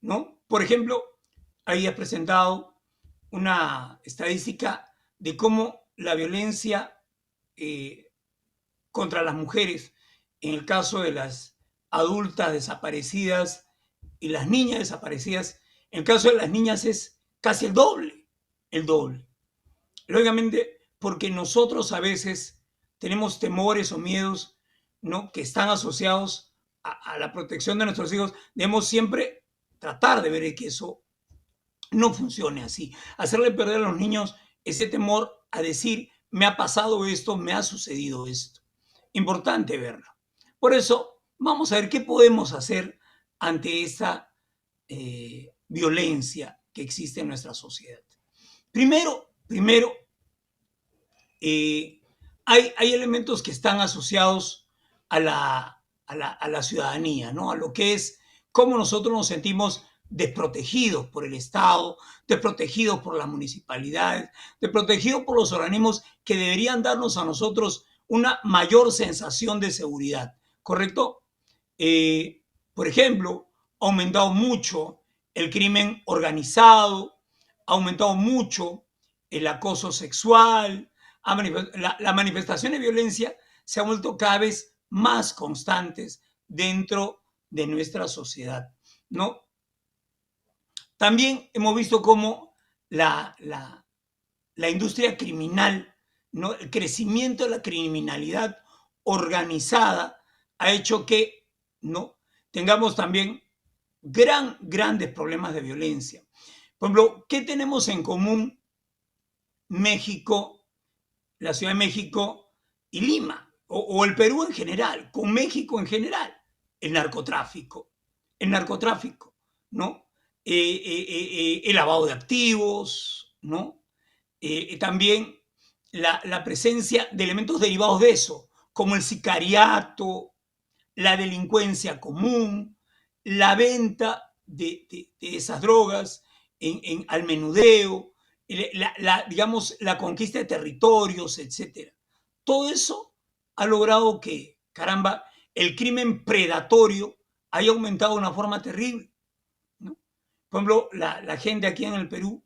¿no? Por ejemplo, ahí has presentado una estadística de cómo la violencia contra las mujeres, en el caso de las adultas desaparecidas y las niñas desaparecidas, en el caso de las niñas es casi el doble, el doble. Lógicamente, porque nosotros a veces tenemos temores o miedos, ¿no?, que están asociados a la protección de nuestros hijos. Debemos siempre tratar de ver que eso no funcione así. Hacerle perder a los niños ese temor a decir, me ha pasado esto, me ha sucedido esto. Importante verlo. Por eso, vamos a ver qué podemos hacer ante esa violencia que existe en nuestra sociedad. Primero, hay elementos que están asociados a la ciudadanía, ¿no? A lo que es cómo nosotros nos sentimos desprotegidos por el Estado, desprotegidos por las municipalidades, desprotegidos por los organismos que deberían darnos a nosotros una mayor sensación de seguridad, ¿correcto? Por ejemplo, ha aumentado mucho el crimen organizado, ha aumentado mucho el acoso sexual, la manifestación de violencia se ha vuelto cada vez más constantes dentro de nuestra sociedad, ¿no? También hemos visto cómo la industria criminal, ¿no?, el crecimiento de la criminalidad organizada ha hecho que, ¿no?, tengamos también grandes problemas de violencia. Por ejemplo, ¿qué tenemos en común México, la Ciudad de México y Lima, o el Perú en general, con México en general? El narcotráfico, ¿no? El lavado de activos, ¿no? También la presencia de elementos derivados de eso, como el sicariato, la delincuencia común, la venta de esas drogas al menudeo, digamos, la conquista de territorios, etcétera. Todo eso ha logrado que, caramba, el crimen predatorio haya aumentado de una forma terrible, ¿no? Por ejemplo, la gente aquí en el Perú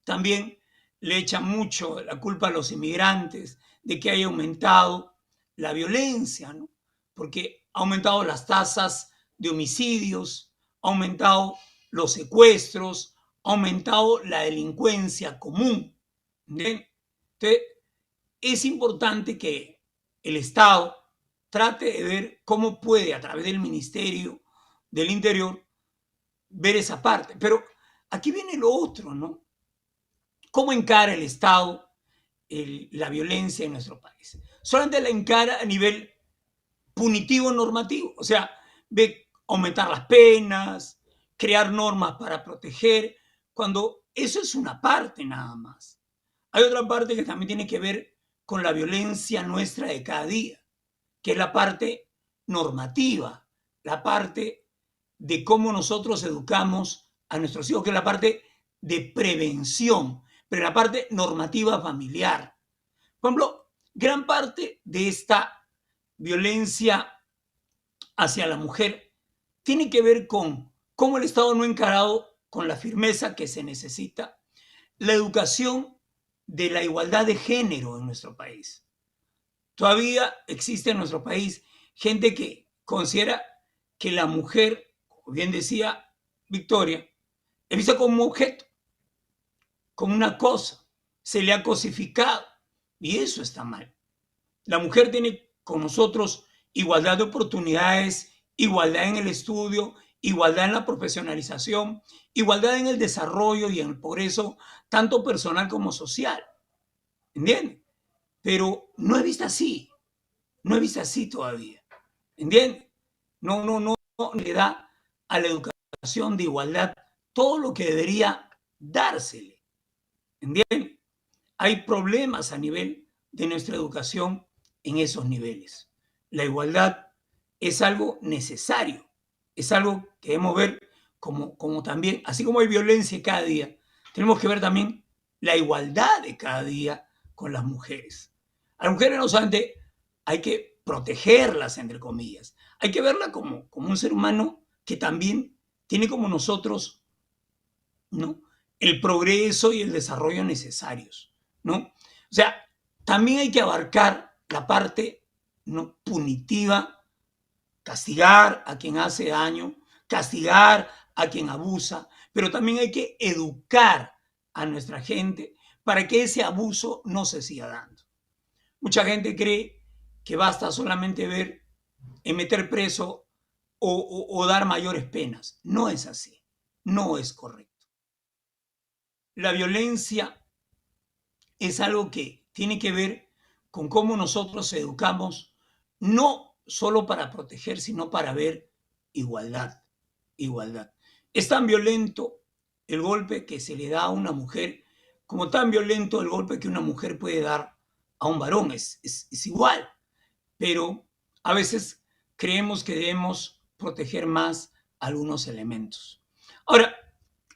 también le echa mucho la culpa a los inmigrantes de que haya aumentado la violencia, ¿no? Porque ha aumentado las tasas de homicidios, ha aumentado los secuestros, ha aumentado la delincuencia común. ¿Bien? Entonces, es importante que el Estado trate de ver cómo puede, a través del Ministerio del Interior, ver esa parte. Pero aquí viene lo otro, ¿no? ¿Cómo encara el Estado la violencia en nuestro país? Solamente la encara a nivel punitivo normativo, o sea, ve aumentar las penas, crear normas para proteger, cuando eso es una parte nada más. Hay otra parte que también tiene que ver con la violencia nuestra de cada día, que es la parte normativa, la parte de cómo nosotros educamos a nuestros hijos, que es la parte de prevención, pero la parte normativa familiar. Por ejemplo, gran parte de esta violencia hacia la mujer tiene que ver con cómo el Estado no ha encarado con la firmeza que se necesita la educación de la igualdad de género en nuestro país. Todavía existe en nuestro país gente que considera que la mujer, como bien decía Victoria, es vista como un objeto, como una cosa, se le ha cosificado y eso está mal. La mujer tiene con nosotros igualdad de oportunidades, igualdad en el estudio, igualdad en la profesionalización, igualdad en el desarrollo y en el progreso, tanto personal como social. ¿Entiendes? Pero no es vista así, no es vista así todavía. ¿Entiendes? No le da a la educación de igualdad todo lo que debería dársele. ¿Entiendes? Hay problemas a nivel de nuestra educación en esos niveles. La igualdad es algo necesario, es algo que debemos ver como también, así como hay violencia cada día, tenemos que ver también la igualdad de cada día con las mujeres. A las mujeres no solamente hay que protegerlas, entre comillas, hay que verla como un ser humano que también tiene como nosotros, ¿no?, el progreso y el desarrollo necesarios, ¿no? O sea, también hay que abarcar la parte, ¿no?, punitiva, castigar a quien hace daño, castigar a quien abusa, pero también hay que educar a nuestra gente para que ese abuso no se siga dando. Mucha gente cree que basta solamente ver en meter preso o dar mayores penas. No es así, no es correcto. La violencia es algo que tiene que ver con cómo nosotros educamos, no solo para proteger, sino para ver igualdad. Igualdad. Es tan violento el golpe que se le da a una mujer como tan violento el golpe que una mujer puede dar a un varón. Es igual, pero a veces creemos que debemos proteger más algunos elementos. Ahora,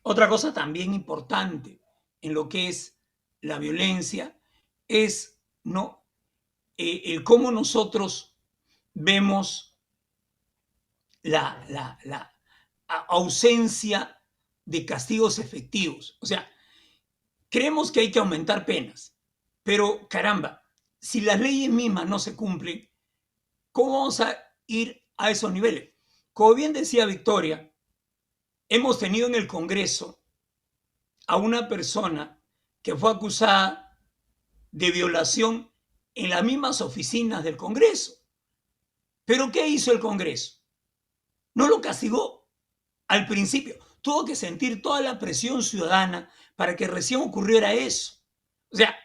otra cosa también importante en lo que es la violencia es, ¿no?, el cómo nosotros vemos la ausencia de castigos efectivos. O sea, creemos que hay que aumentar penas, pero caramba, si las leyes mismas no se cumplen, ¿cómo vamos a ir a esos niveles? Como bien decía Victoria, hemos tenido en el Congreso a una persona que fue acusada de violación en las mismas oficinas del Congreso. ¿Pero qué hizo el Congreso? No lo castigó al principio. Tuvo que sentir toda la presión ciudadana para que recién ocurriera eso. O sea,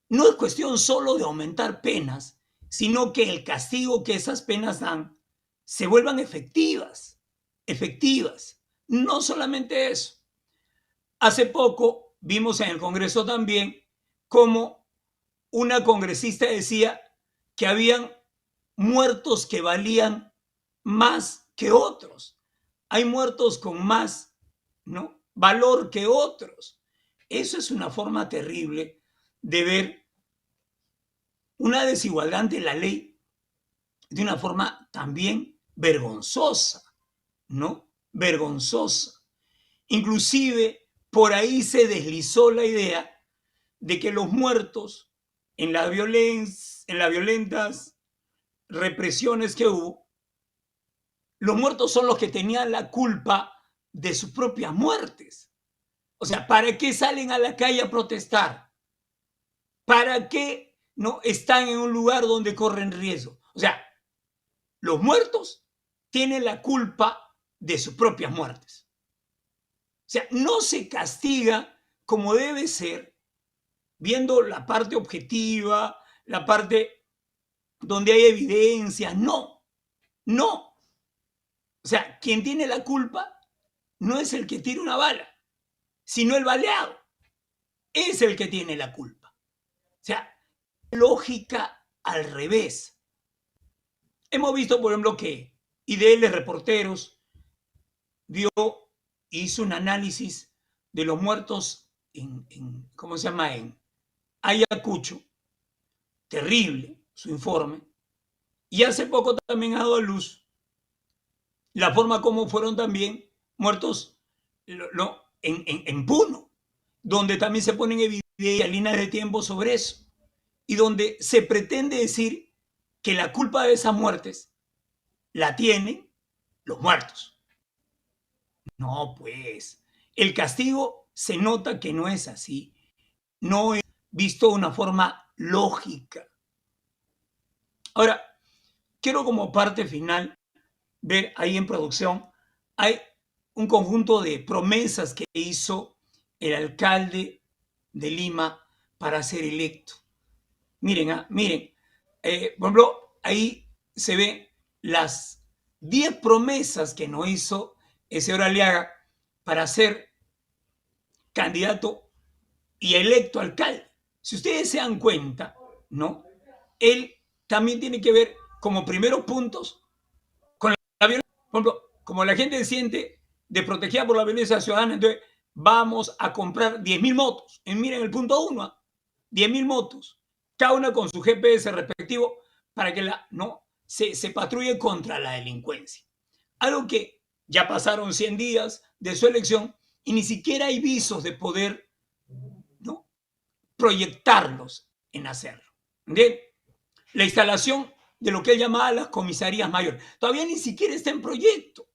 no es cuestión solo de aumentar penas, sino que el castigo que esas penas dan se vuelvan efectivas. Efectivas. No solamente eso. Hace poco vimos en el Congreso también cómo una congresista decía que habían muertos que valían más que otros. Hay muertos con más, ¿no?, valor que otros. Eso es una forma terrible de ver una desigualdad ante la ley de una forma también vergonzosa, ¿no? Vergonzosa. Inclusive por ahí se deslizó la idea de que los muertos en las violentas represiones que hubo, los muertos son los que tenían la culpa de sus propias muertes. O sea, ¿para qué salen a la calle a protestar? ¿Para qué no están en un lugar donde corren riesgo? O sea, los muertos tienen la culpa de sus propias muertes. O sea, no se castiga como debe ser, viendo la parte objetiva, la parte donde hay evidencia. No, no. O sea, quien tiene la culpa no es el que tira una bala, sino el baleado. Es el que tiene la culpa. O sea, lógica al revés. Hemos visto, por ejemplo, que IDL Reporteros hizo un análisis de los muertos ¿cómo se llama? En Ayacucho. Terrible su informe. Y hace poco también ha dado a luz la forma como fueron también muertos en Puno, donde también se ponen evidencia líneas de tiempo sobre eso, y donde se pretende decir que la culpa de esas muertes la tienen los muertos. No, pues, el castigo se nota que no es así, no es visto de una forma lógica. Ahora, quiero como parte final ver ahí en producción, hay un conjunto de promesas que hizo el alcalde de Lima para ser electo. Miren, miren, por ejemplo, ahí se ven las 10 promesas que nos hizo el señor Aliaga para ser candidato y electo alcalde. Si ustedes se dan cuenta, ¿no? Él también tiene que ver como primeros puntos con la violencia. Por ejemplo, como la gente siente desprotegida por la violencia ciudadana, entonces vamos a comprar 10.000 motos. Y miren el punto 1, 10.000 motos, cada una con su GPS respectivo para que se patrulle contra la delincuencia. Algo que ya pasaron 100 días de su elección y ni siquiera hay visos de poder, ¿no?, proyectarlos en hacerlo. ¿Entienden? La instalación de lo que él llamaba las comisarías mayores. Todavía ni siquiera está en proyecto,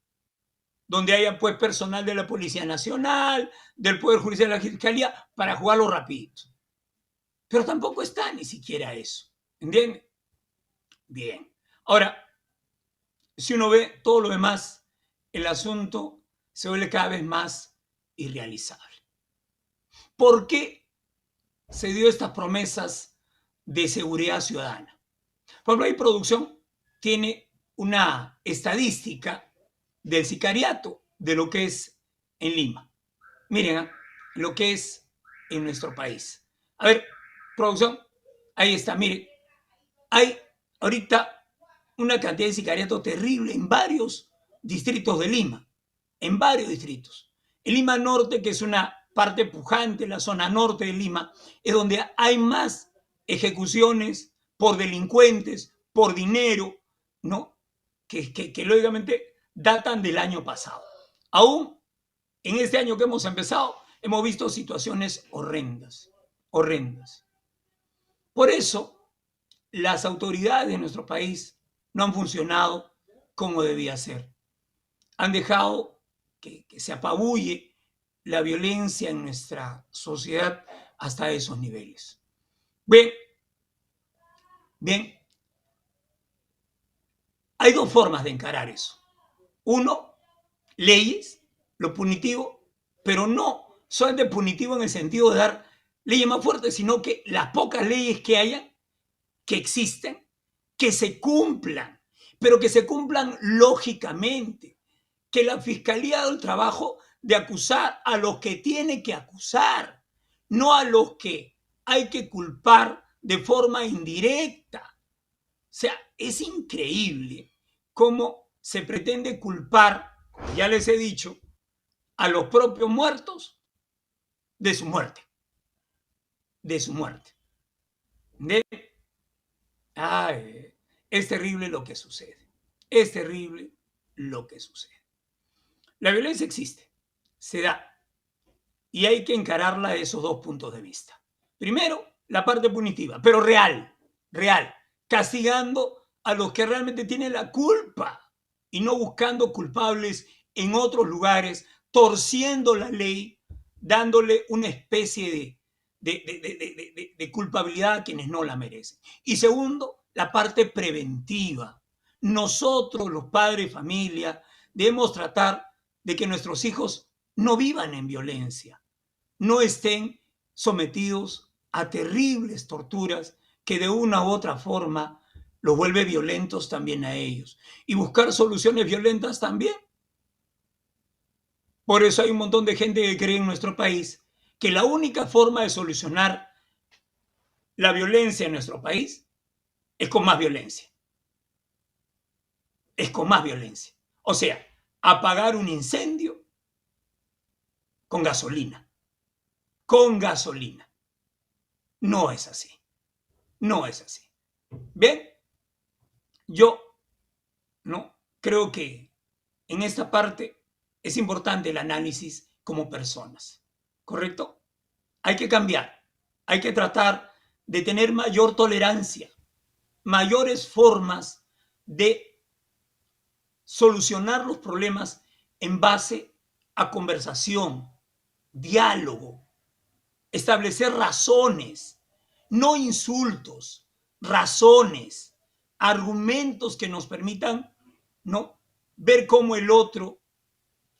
donde haya pues personal de la Policía Nacional, del Poder Judicial de la Fiscalía, para jugarlo rapidito. Pero tampoco está ni siquiera eso. ¿Entienden? Bien. Ahora, si uno ve todo lo demás, el asunto se vuelve cada vez más irrealizable. ¿Por qué se dio estas promesas de seguridad ciudadana? Por ejemplo, ahí producción tiene una estadística del sicariato de lo que es en Lima. Miren, lo que es en nuestro país. A ver, producción, ahí está, miren. Hay ahorita una cantidad de sicariato terrible en varios distritos de Lima. En varios distritos. En Lima Norte, que es una parte pujante, la zona norte de Lima, es donde hay más ejecuciones por delincuentes, por dinero, ¿no? Que lógicamente datan del año pasado. Aún en este año que hemos empezado, hemos visto situaciones horrendas, horrendas. Por eso, las autoridades de nuestro país no han funcionado como debía ser. Han dejado que se apabulle la violencia en nuestra sociedad hasta esos niveles. Bien, hay dos formas de encarar eso. Uno, leyes, lo punitivo, pero no solamente punitivo en el sentido de dar leyes más fuertes, sino que las pocas leyes que hayan, que existen, que se cumplan, pero que se cumplan lógicamente, que la Fiscalía haga el trabajo de acusar a los que tiene que acusar, no a los que hay que culpar de forma indirecta. O sea, es increíble cómo se pretende culpar, ya les he dicho, a los propios muertos de su muerte. de su muerte. Ay, es terrible lo que sucede. Es terrible lo que sucede. La violencia existe, se da, y hay que encararla de esos dos puntos de vista. Primero, la parte punitiva, pero real, castigando a los que realmente tienen la culpa y no buscando culpables en otros lugares, torciendo la ley, dándole una especie de culpabilidad a quienes no la merecen. Y segundo, la parte preventiva. Nosotros, los padres de familia, debemos tratar de que nuestros hijos no vivan en violencia, no estén sometidos a terribles torturas que de una u otra forma los vuelve violentos también a ellos. Y buscar soluciones violentas también. Por eso hay un montón de gente que cree en nuestro país que la única forma de solucionar la violencia en nuestro país es con más violencia. Es con más violencia. O sea, apagar un incendio con gasolina. Con gasolina. No es así. No es así. ¿Bien? Yo no creo que en esta parte es importante el análisis como personas. ¿Correcto? Hay que cambiar. Hay que tratar de tener mayor tolerancia, mayores formas de solucionar los problemas en base a conversación, diálogo, establecer razones, no insultos, razones, argumentos que nos permitan, ¿no?, ver cómo el otro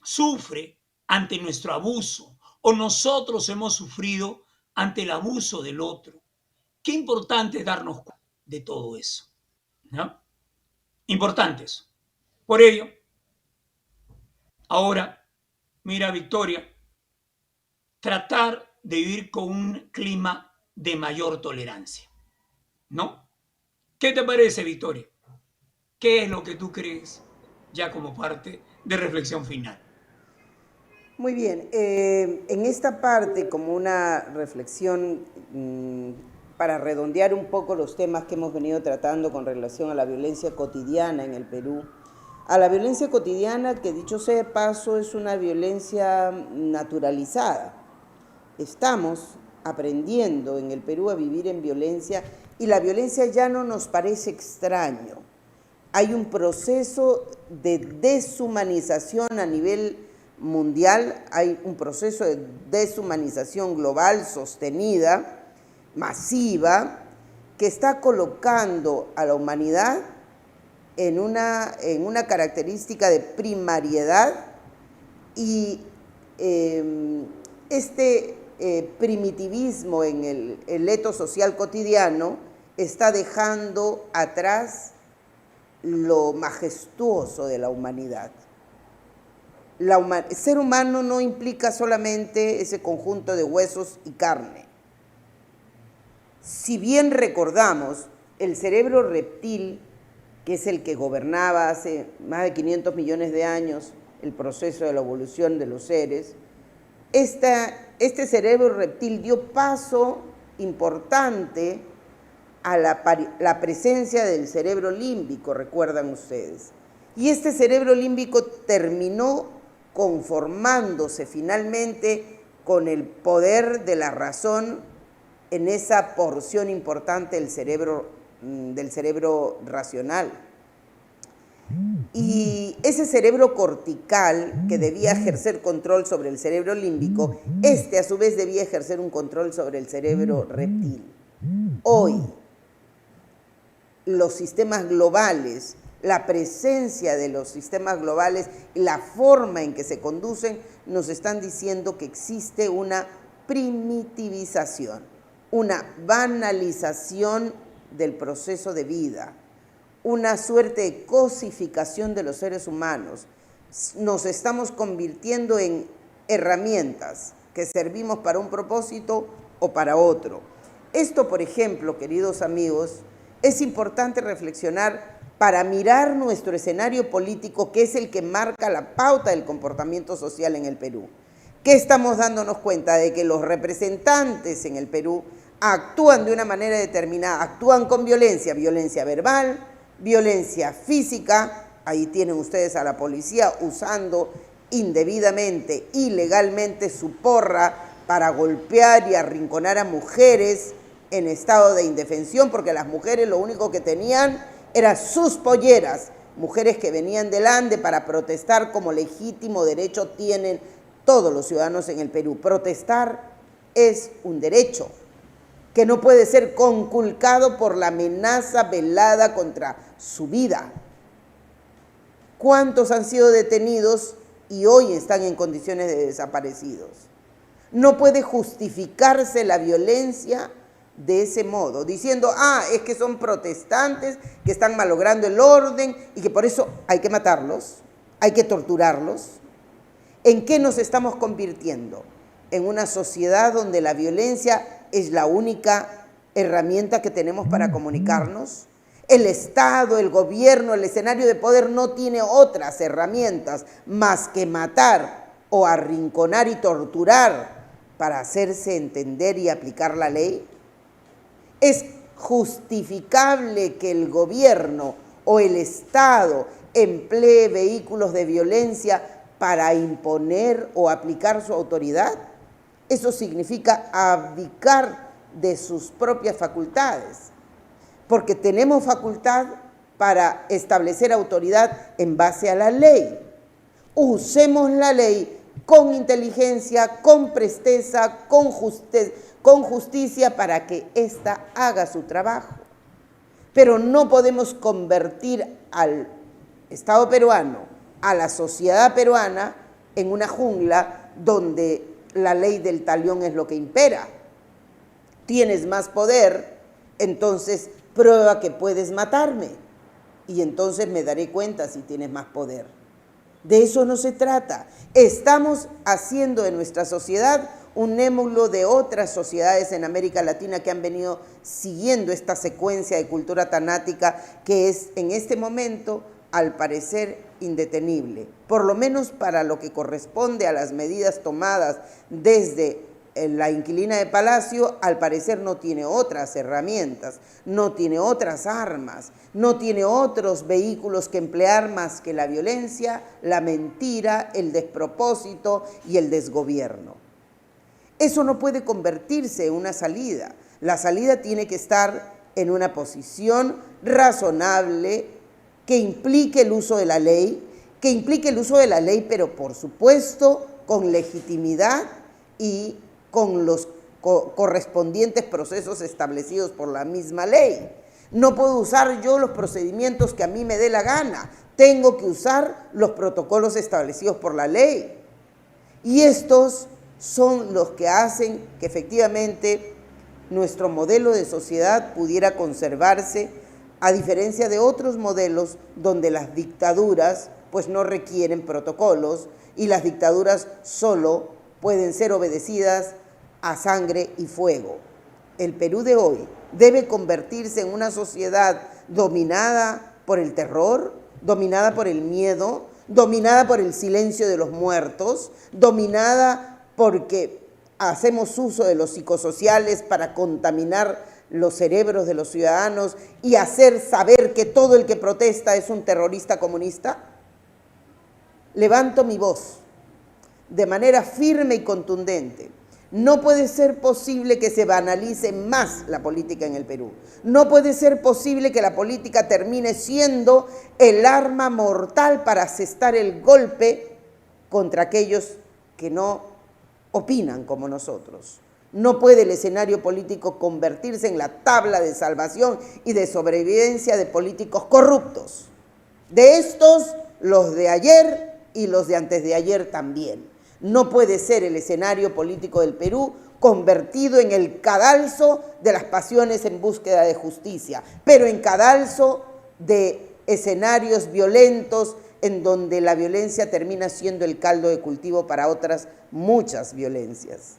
sufre ante nuestro abuso o nosotros hemos sufrido ante el abuso del otro. Qué importante es darnos cuenta de todo eso, ¿no? Importante eso. Por ello, ahora, mira, Victoria, tratar de vivir con un clima de mayor tolerancia, ¿no? ¿Qué te parece, Victoria? ¿Qué es lo que tú crees ya como parte de reflexión final? Muy bien, en esta parte, como una reflexión para redondear un poco los temas que hemos venido tratando con relación a la violencia cotidiana en el Perú, a la violencia cotidiana que, dicho sea de paso, es una violencia naturalizada. Estamos aprendiendo en el Perú a vivir en violencia y la violencia ya no nos parece extraño. Hay un proceso de deshumanización a nivel mundial, hay un proceso de deshumanización global sostenida, masiva, que está colocando a la humanidad en una característica de primariedad y primitivismo en el etos social cotidiano está dejando atrás lo majestuoso de la humanidad. El ser humano no implica solamente ese conjunto de huesos y carne. Si bien recordamos, el cerebro reptil, que es el que gobernaba hace más de 500 millones de años el proceso de la evolución de los seres, este cerebro reptil dio paso importante a la presencia del cerebro límbico, recuerdan ustedes. Y este cerebro límbico terminó conformándose finalmente con el poder de la razón en esa porción importante del cerebro racional. Y ese cerebro cortical, que debía ejercer control sobre el cerebro límbico, a su vez debía ejercer un control sobre el cerebro reptil. Hoy, los sistemas globales, la presencia de los sistemas globales, la forma en que se conducen, nos están diciendo que existe una primitivización, una banalización del proceso de vida, una suerte de cosificación de los seres humanos. Nos estamos convirtiendo en herramientas que servimos para un propósito o para otro. Esto, por ejemplo, queridos amigos, es importante reflexionar para mirar nuestro escenario político, que es el que marca la pauta del comportamiento social en el Perú. ¿Qué estamos dándonos cuenta? De que los representantes en el Perú actúan de una manera determinada, actúan con violencia, violencia verbal, violencia física. Ahí tienen ustedes a la policía usando indebidamente, ilegalmente su porra para golpear y arrinconar a mujeres en estado de indefensión, porque las mujeres lo único que tenían eran sus polleras, mujeres que venían del Ande para protestar como legítimo derecho tienen todos los ciudadanos en el Perú. Protestar es un derecho que no puede ser conculcado por la amenaza velada contra su vida. ¿Cuántos han sido detenidos y hoy están en condiciones de desaparecidos? No puede justificarse la violencia de ese modo, diciendo, es que son protestantes que están malogrando el orden y que por eso hay que matarlos, hay que torturarlos. ¿En qué nos estamos convirtiendo? En una sociedad donde la violencia es la única herramienta que tenemos para comunicarnos. El Estado, el gobierno, el escenario de poder no tiene otras herramientas más que matar o arrinconar y torturar para hacerse entender y aplicar la ley. ¿Es justificable que el gobierno o el Estado emplee vehículos de violencia para imponer o aplicar su autoridad? Eso significa abdicar de sus propias facultades, porque tenemos facultad para establecer autoridad en base a la ley. Usemos la ley con inteligencia, con presteza, con justicia para que ésta haga su trabajo. Pero no podemos convertir al Estado peruano, a la sociedad peruana, en una jungla donde la ley del talión es lo que impera. Tienes más poder, entonces prueba que puedes matarme y entonces me daré cuenta si tienes más poder. De eso no se trata. Estamos haciendo de nuestra sociedad un émulo de otras sociedades en América Latina que han venido siguiendo esta secuencia de cultura tanática que es en este momento, al parecer, indetenible. Por lo menos para lo que corresponde a las medidas tomadas desde la inquilina de Palacio, al parecer no tiene otras herramientas, no tiene otras armas, no tiene otros vehículos que emplear más que la violencia, la mentira, el despropósito y el desgobierno. Eso no puede convertirse en una salida. La salida tiene que estar en una posición razonable que implique el uso de la ley, pero por supuesto con legitimidad y con los correspondientes procesos establecidos por la misma ley. No puedo usar yo los procedimientos que a mí me dé la gana, tengo que usar los protocolos establecidos por la ley. Y estos son los que hacen que efectivamente nuestro modelo de sociedad pudiera conservarse, a diferencia de otros modelos donde las dictaduras pues no requieren protocolos y las dictaduras solo pueden ser obedecidas a sangre y fuego. El Perú de hoy debe convertirse en una sociedad dominada por el terror, dominada por el miedo, dominada por el silencio de los muertos, dominada porque hacemos uso de los psicosociales para contaminar los cerebros de los ciudadanos y hacer saber que todo el que protesta es un terrorista comunista. Levanto mi voz de manera firme y contundente. No puede ser posible que se banalice más la política en el Perú. No puede ser posible que la política termine siendo el arma mortal para asestar el golpe contra aquellos que no opinan como nosotros. No puede el escenario político convertirse en la tabla de salvación y de sobrevivencia de políticos corruptos. De estos, los de ayer y los de antes de ayer también. No puede ser el escenario político del Perú convertido en el cadalso de las pasiones en búsqueda de justicia, pero en cadalso de escenarios violentos en donde la violencia termina siendo el caldo de cultivo para otras muchas violencias.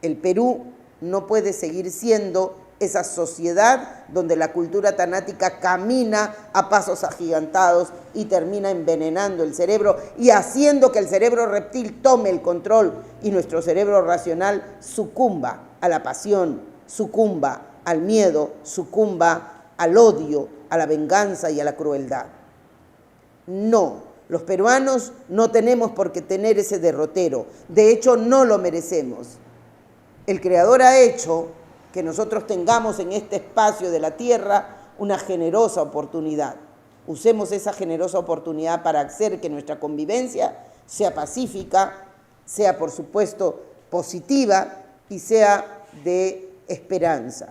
El Perú no puede seguir siendo esa sociedad donde la cultura tanática camina a pasos agigantados y termina envenenando el cerebro y haciendo que el cerebro reptil tome el control y nuestro cerebro racional sucumba a la pasión, sucumba al miedo, sucumba al odio, a la venganza y a la crueldad. No, los peruanos no tenemos por qué tener ese derrotero. De hecho, no lo merecemos. El Creador ha hecho que nosotros tengamos en este espacio de la tierra una generosa oportunidad. Usemos esa generosa oportunidad para hacer que nuestra convivencia sea pacífica, sea por supuesto positiva y sea de esperanza.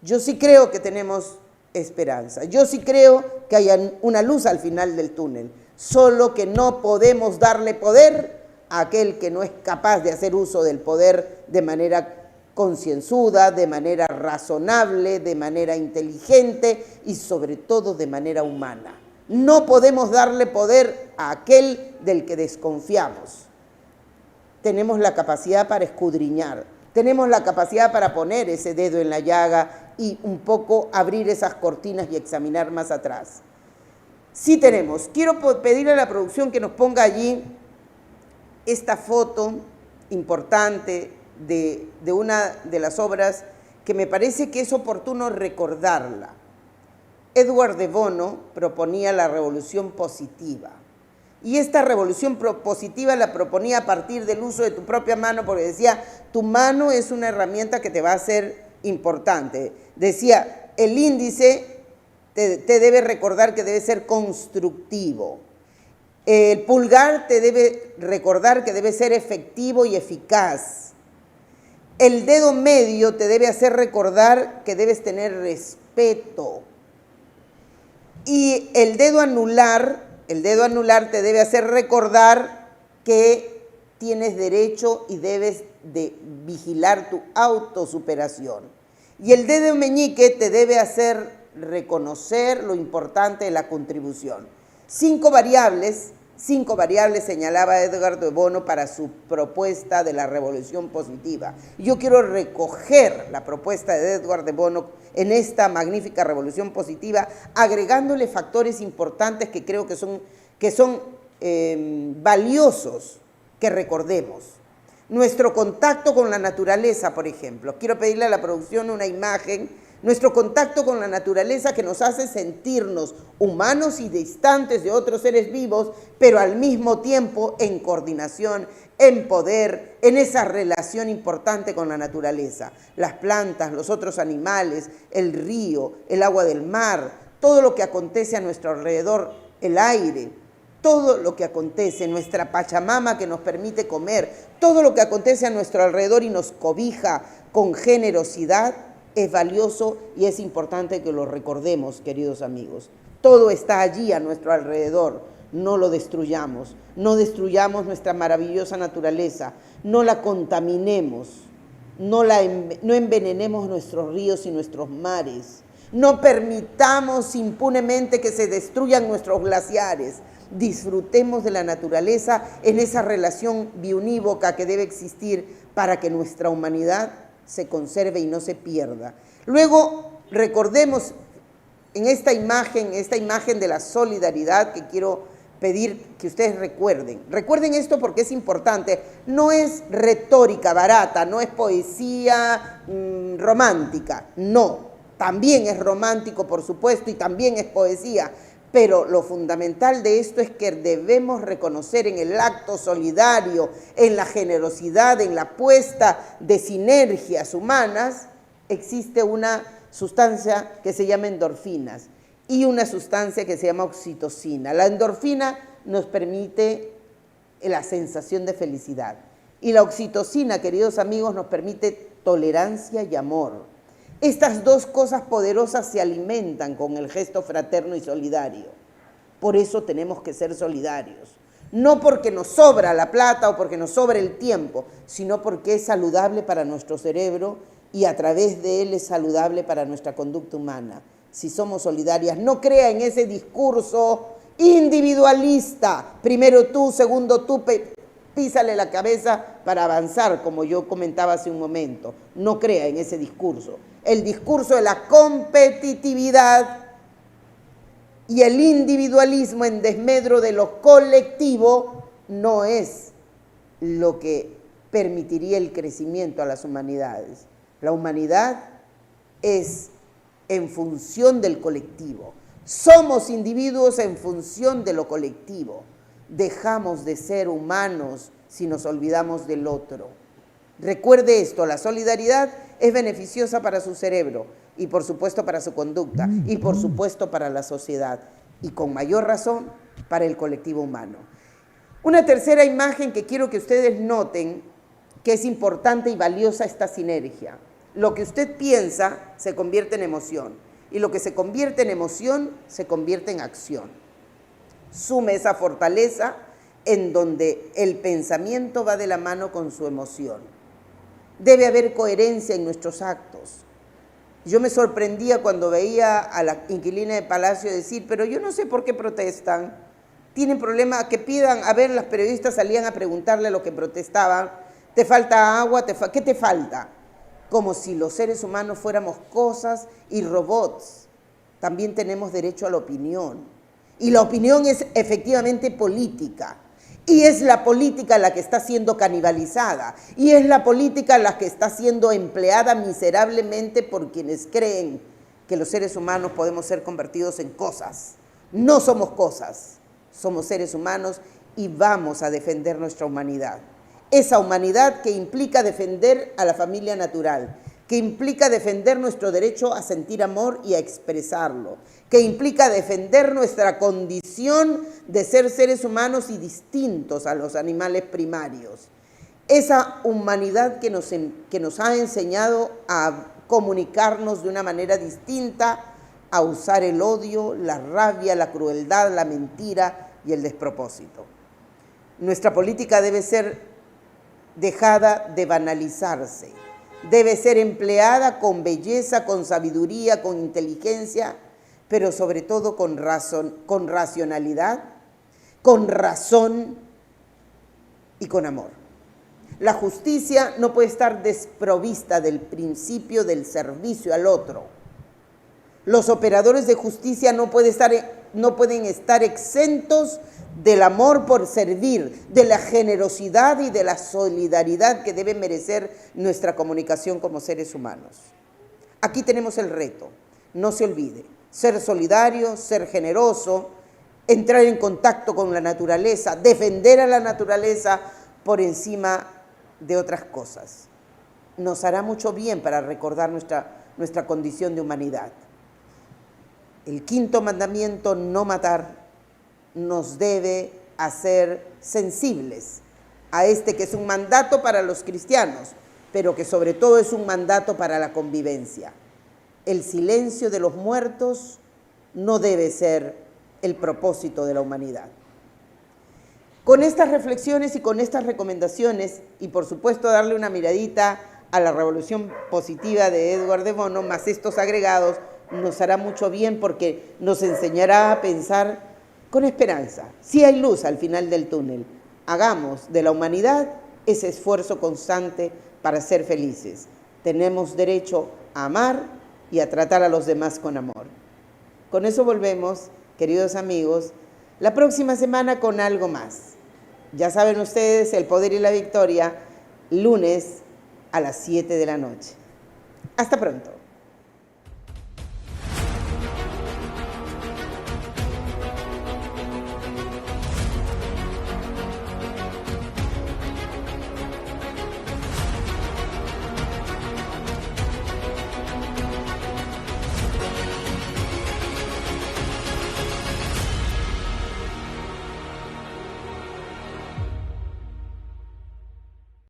Yo sí creo que tenemos esperanza. Yo sí creo que hay una luz al final del túnel, solo que no podemos darle poder a aquel que no es capaz de hacer uso del poder de manera concienzuda, de manera razonable, de manera inteligente y sobre todo de manera humana. No podemos darle poder a aquel del que desconfiamos. Tenemos la capacidad para escudriñar, tenemos la capacidad para poner ese dedo en la llaga y un poco abrir esas cortinas y examinar más atrás. Sí tenemos. Quiero pedirle a la producción que nos ponga allí esta foto importante de una de las obras que me parece que es oportuno recordarla. Edward de Bono proponía la revolución positiva. Y esta revolución positiva la proponía a partir del uso de tu propia mano, porque decía, tu mano es una herramienta que te va a ser importante. Decía, el índice te debe recordar que debe ser constructivo. El pulgar te debe recordar que debe ser efectivo y eficaz. El dedo medio te debe hacer recordar que debes tener respeto. Y el dedo anular te debe hacer recordar que tienes derecho y debes de vigilar tu autosuperación. Y el dedo meñique te debe hacer reconocer lo importante de la contribución. 5 variables señalaba Edgar de Bono para su propuesta de la revolución positiva. Yo quiero recoger la propuesta de Edgar de Bono en esta magnífica revolución positiva, agregándole factores importantes que creo que son valiosos que recordemos. Nuestro contacto con la naturaleza, por ejemplo. Quiero pedirle a la producción una imagen. Nuestro contacto con la naturaleza que nos hace sentirnos humanos y distantes de otros seres vivos, pero al mismo tiempo en coordinación, en poder, en esa relación importante con la naturaleza. Las plantas, los otros animales, el río, el agua del mar, todo lo que acontece a nuestro alrededor, el aire, todo lo que acontece, nuestra Pachamama que nos permite comer, todo lo que acontece a nuestro alrededor y nos cobija con generosidad, es valioso y es importante que lo recordemos, queridos amigos. Todo está allí a nuestro alrededor. No lo destruyamos. No destruyamos nuestra maravillosa naturaleza. No la contaminemos. No envenenemos nuestros ríos y nuestros mares. No permitamos impunemente que se destruyan nuestros glaciares. Disfrutemos de la naturaleza en esa relación biunívoca que debe existir para que nuestra humanidad se conserve y no se pierda. Luego, recordemos en esta imagen de la solidaridad que quiero pedir que ustedes recuerden. Recuerden esto porque es importante. No es retórica barata, no es poesía romántica, no. También es romántico, por supuesto, y también es poesía. Pero lo fundamental de esto es que debemos reconocer en el acto solidario, en la generosidad, en la puesta de sinergias humanas, existe una sustancia que se llama endorfinas y una sustancia que se llama oxitocina. La endorfina nos permite la sensación de felicidad y la oxitocina, queridos amigos, nos permite tolerancia y amor. Estas dos cosas poderosas se alimentan con el gesto fraterno y solidario. Por eso tenemos que ser solidarios. No porque nos sobra la plata o porque nos sobra el tiempo, sino porque es saludable para nuestro cerebro y a través de él es saludable para nuestra conducta humana. Si somos solidarias, no crea en ese discurso individualista. Primero tú, segundo tú, písale la cabeza para avanzar, como yo comentaba hace un momento. No crea en ese discurso. El discurso de la competitividad y el individualismo en desmedro de lo colectivo no es lo que permitiría el crecimiento a las humanidades. La humanidad es en función del colectivo. Somos individuos en función de lo colectivo. Dejamos de ser humanos si nos olvidamos del otro. Recuerde esto, la solidaridad es beneficiosa para su cerebro y por supuesto para su conducta y por supuesto para la sociedad y con mayor razón para el colectivo humano. Una tercera imagen que quiero que ustedes noten que es importante y valiosa esta sinergia. Lo que usted piensa se convierte en emoción y lo que se convierte en emoción se convierte en acción. Sume esa fortaleza en donde el pensamiento va de la mano con su emoción. Debe haber coherencia en nuestros actos. Yo me sorprendía cuando veía a la inquilina de Palacio decir, pero yo no sé por qué protestan. Tienen problema que pidan, a ver, las periodistas salían a preguntarle lo que protestaban. ¿Te falta agua? ¿Qué te falta? Como si los seres humanos fuéramos cosas y robots. También tenemos derecho a la opinión. Y la opinión es efectivamente política. Y es la política la que está siendo canibalizada. Y es la política la que está siendo empleada miserablemente por quienes creen que los seres humanos podemos ser convertidos en cosas. No somos cosas, somos seres humanos y vamos a defender nuestra humanidad. Esa humanidad que implica defender a la familia natural, que implica defender nuestro derecho a sentir amor y a expresarlo, que implica defender nuestra condición de ser seres humanos y distintos a los animales primarios. Esa humanidad que nos ha enseñado a comunicarnos de una manera distinta, a usar el odio, la rabia, la crueldad, la mentira y el despropósito. Nuestra política debe ser dejada de banalizarse. Debe ser empleada con belleza, con sabiduría, con inteligencia, pero sobre todo con racionalidad, con razón y con amor. La justicia no puede estar desprovista del principio del servicio al otro. Los operadores de justicia no pueden estar exentos del amor por servir, de la generosidad y de la solidaridad que debe merecer nuestra comunicación como seres humanos. Aquí tenemos el reto, no se olvide, ser solidario, ser generoso, entrar en contacto con la naturaleza, defender a la naturaleza por encima de otras cosas. Nos hará mucho bien para recordar nuestra condición de humanidad. El quinto mandamiento, no matar, nos debe hacer sensibles a este que es un mandato para los cristianos, pero que sobre todo es un mandato para la convivencia. El silencio de los muertos no debe ser el propósito de la humanidad. Con estas reflexiones y con estas recomendaciones, y por supuesto darle una miradita a la revolución positiva de Edward de Bono, más estos agregados, nos hará mucho bien porque nos enseñará a pensar con esperanza. Sí hay luz al final del túnel. Hagamos de la humanidad ese esfuerzo constante para ser felices. Tenemos derecho a amar y a tratar a los demás con amor. Con eso volvemos, queridos amigos, la próxima semana con algo más. Ya saben ustedes, El Poder y la Victoria, lunes a las 7 de la noche. Hasta pronto.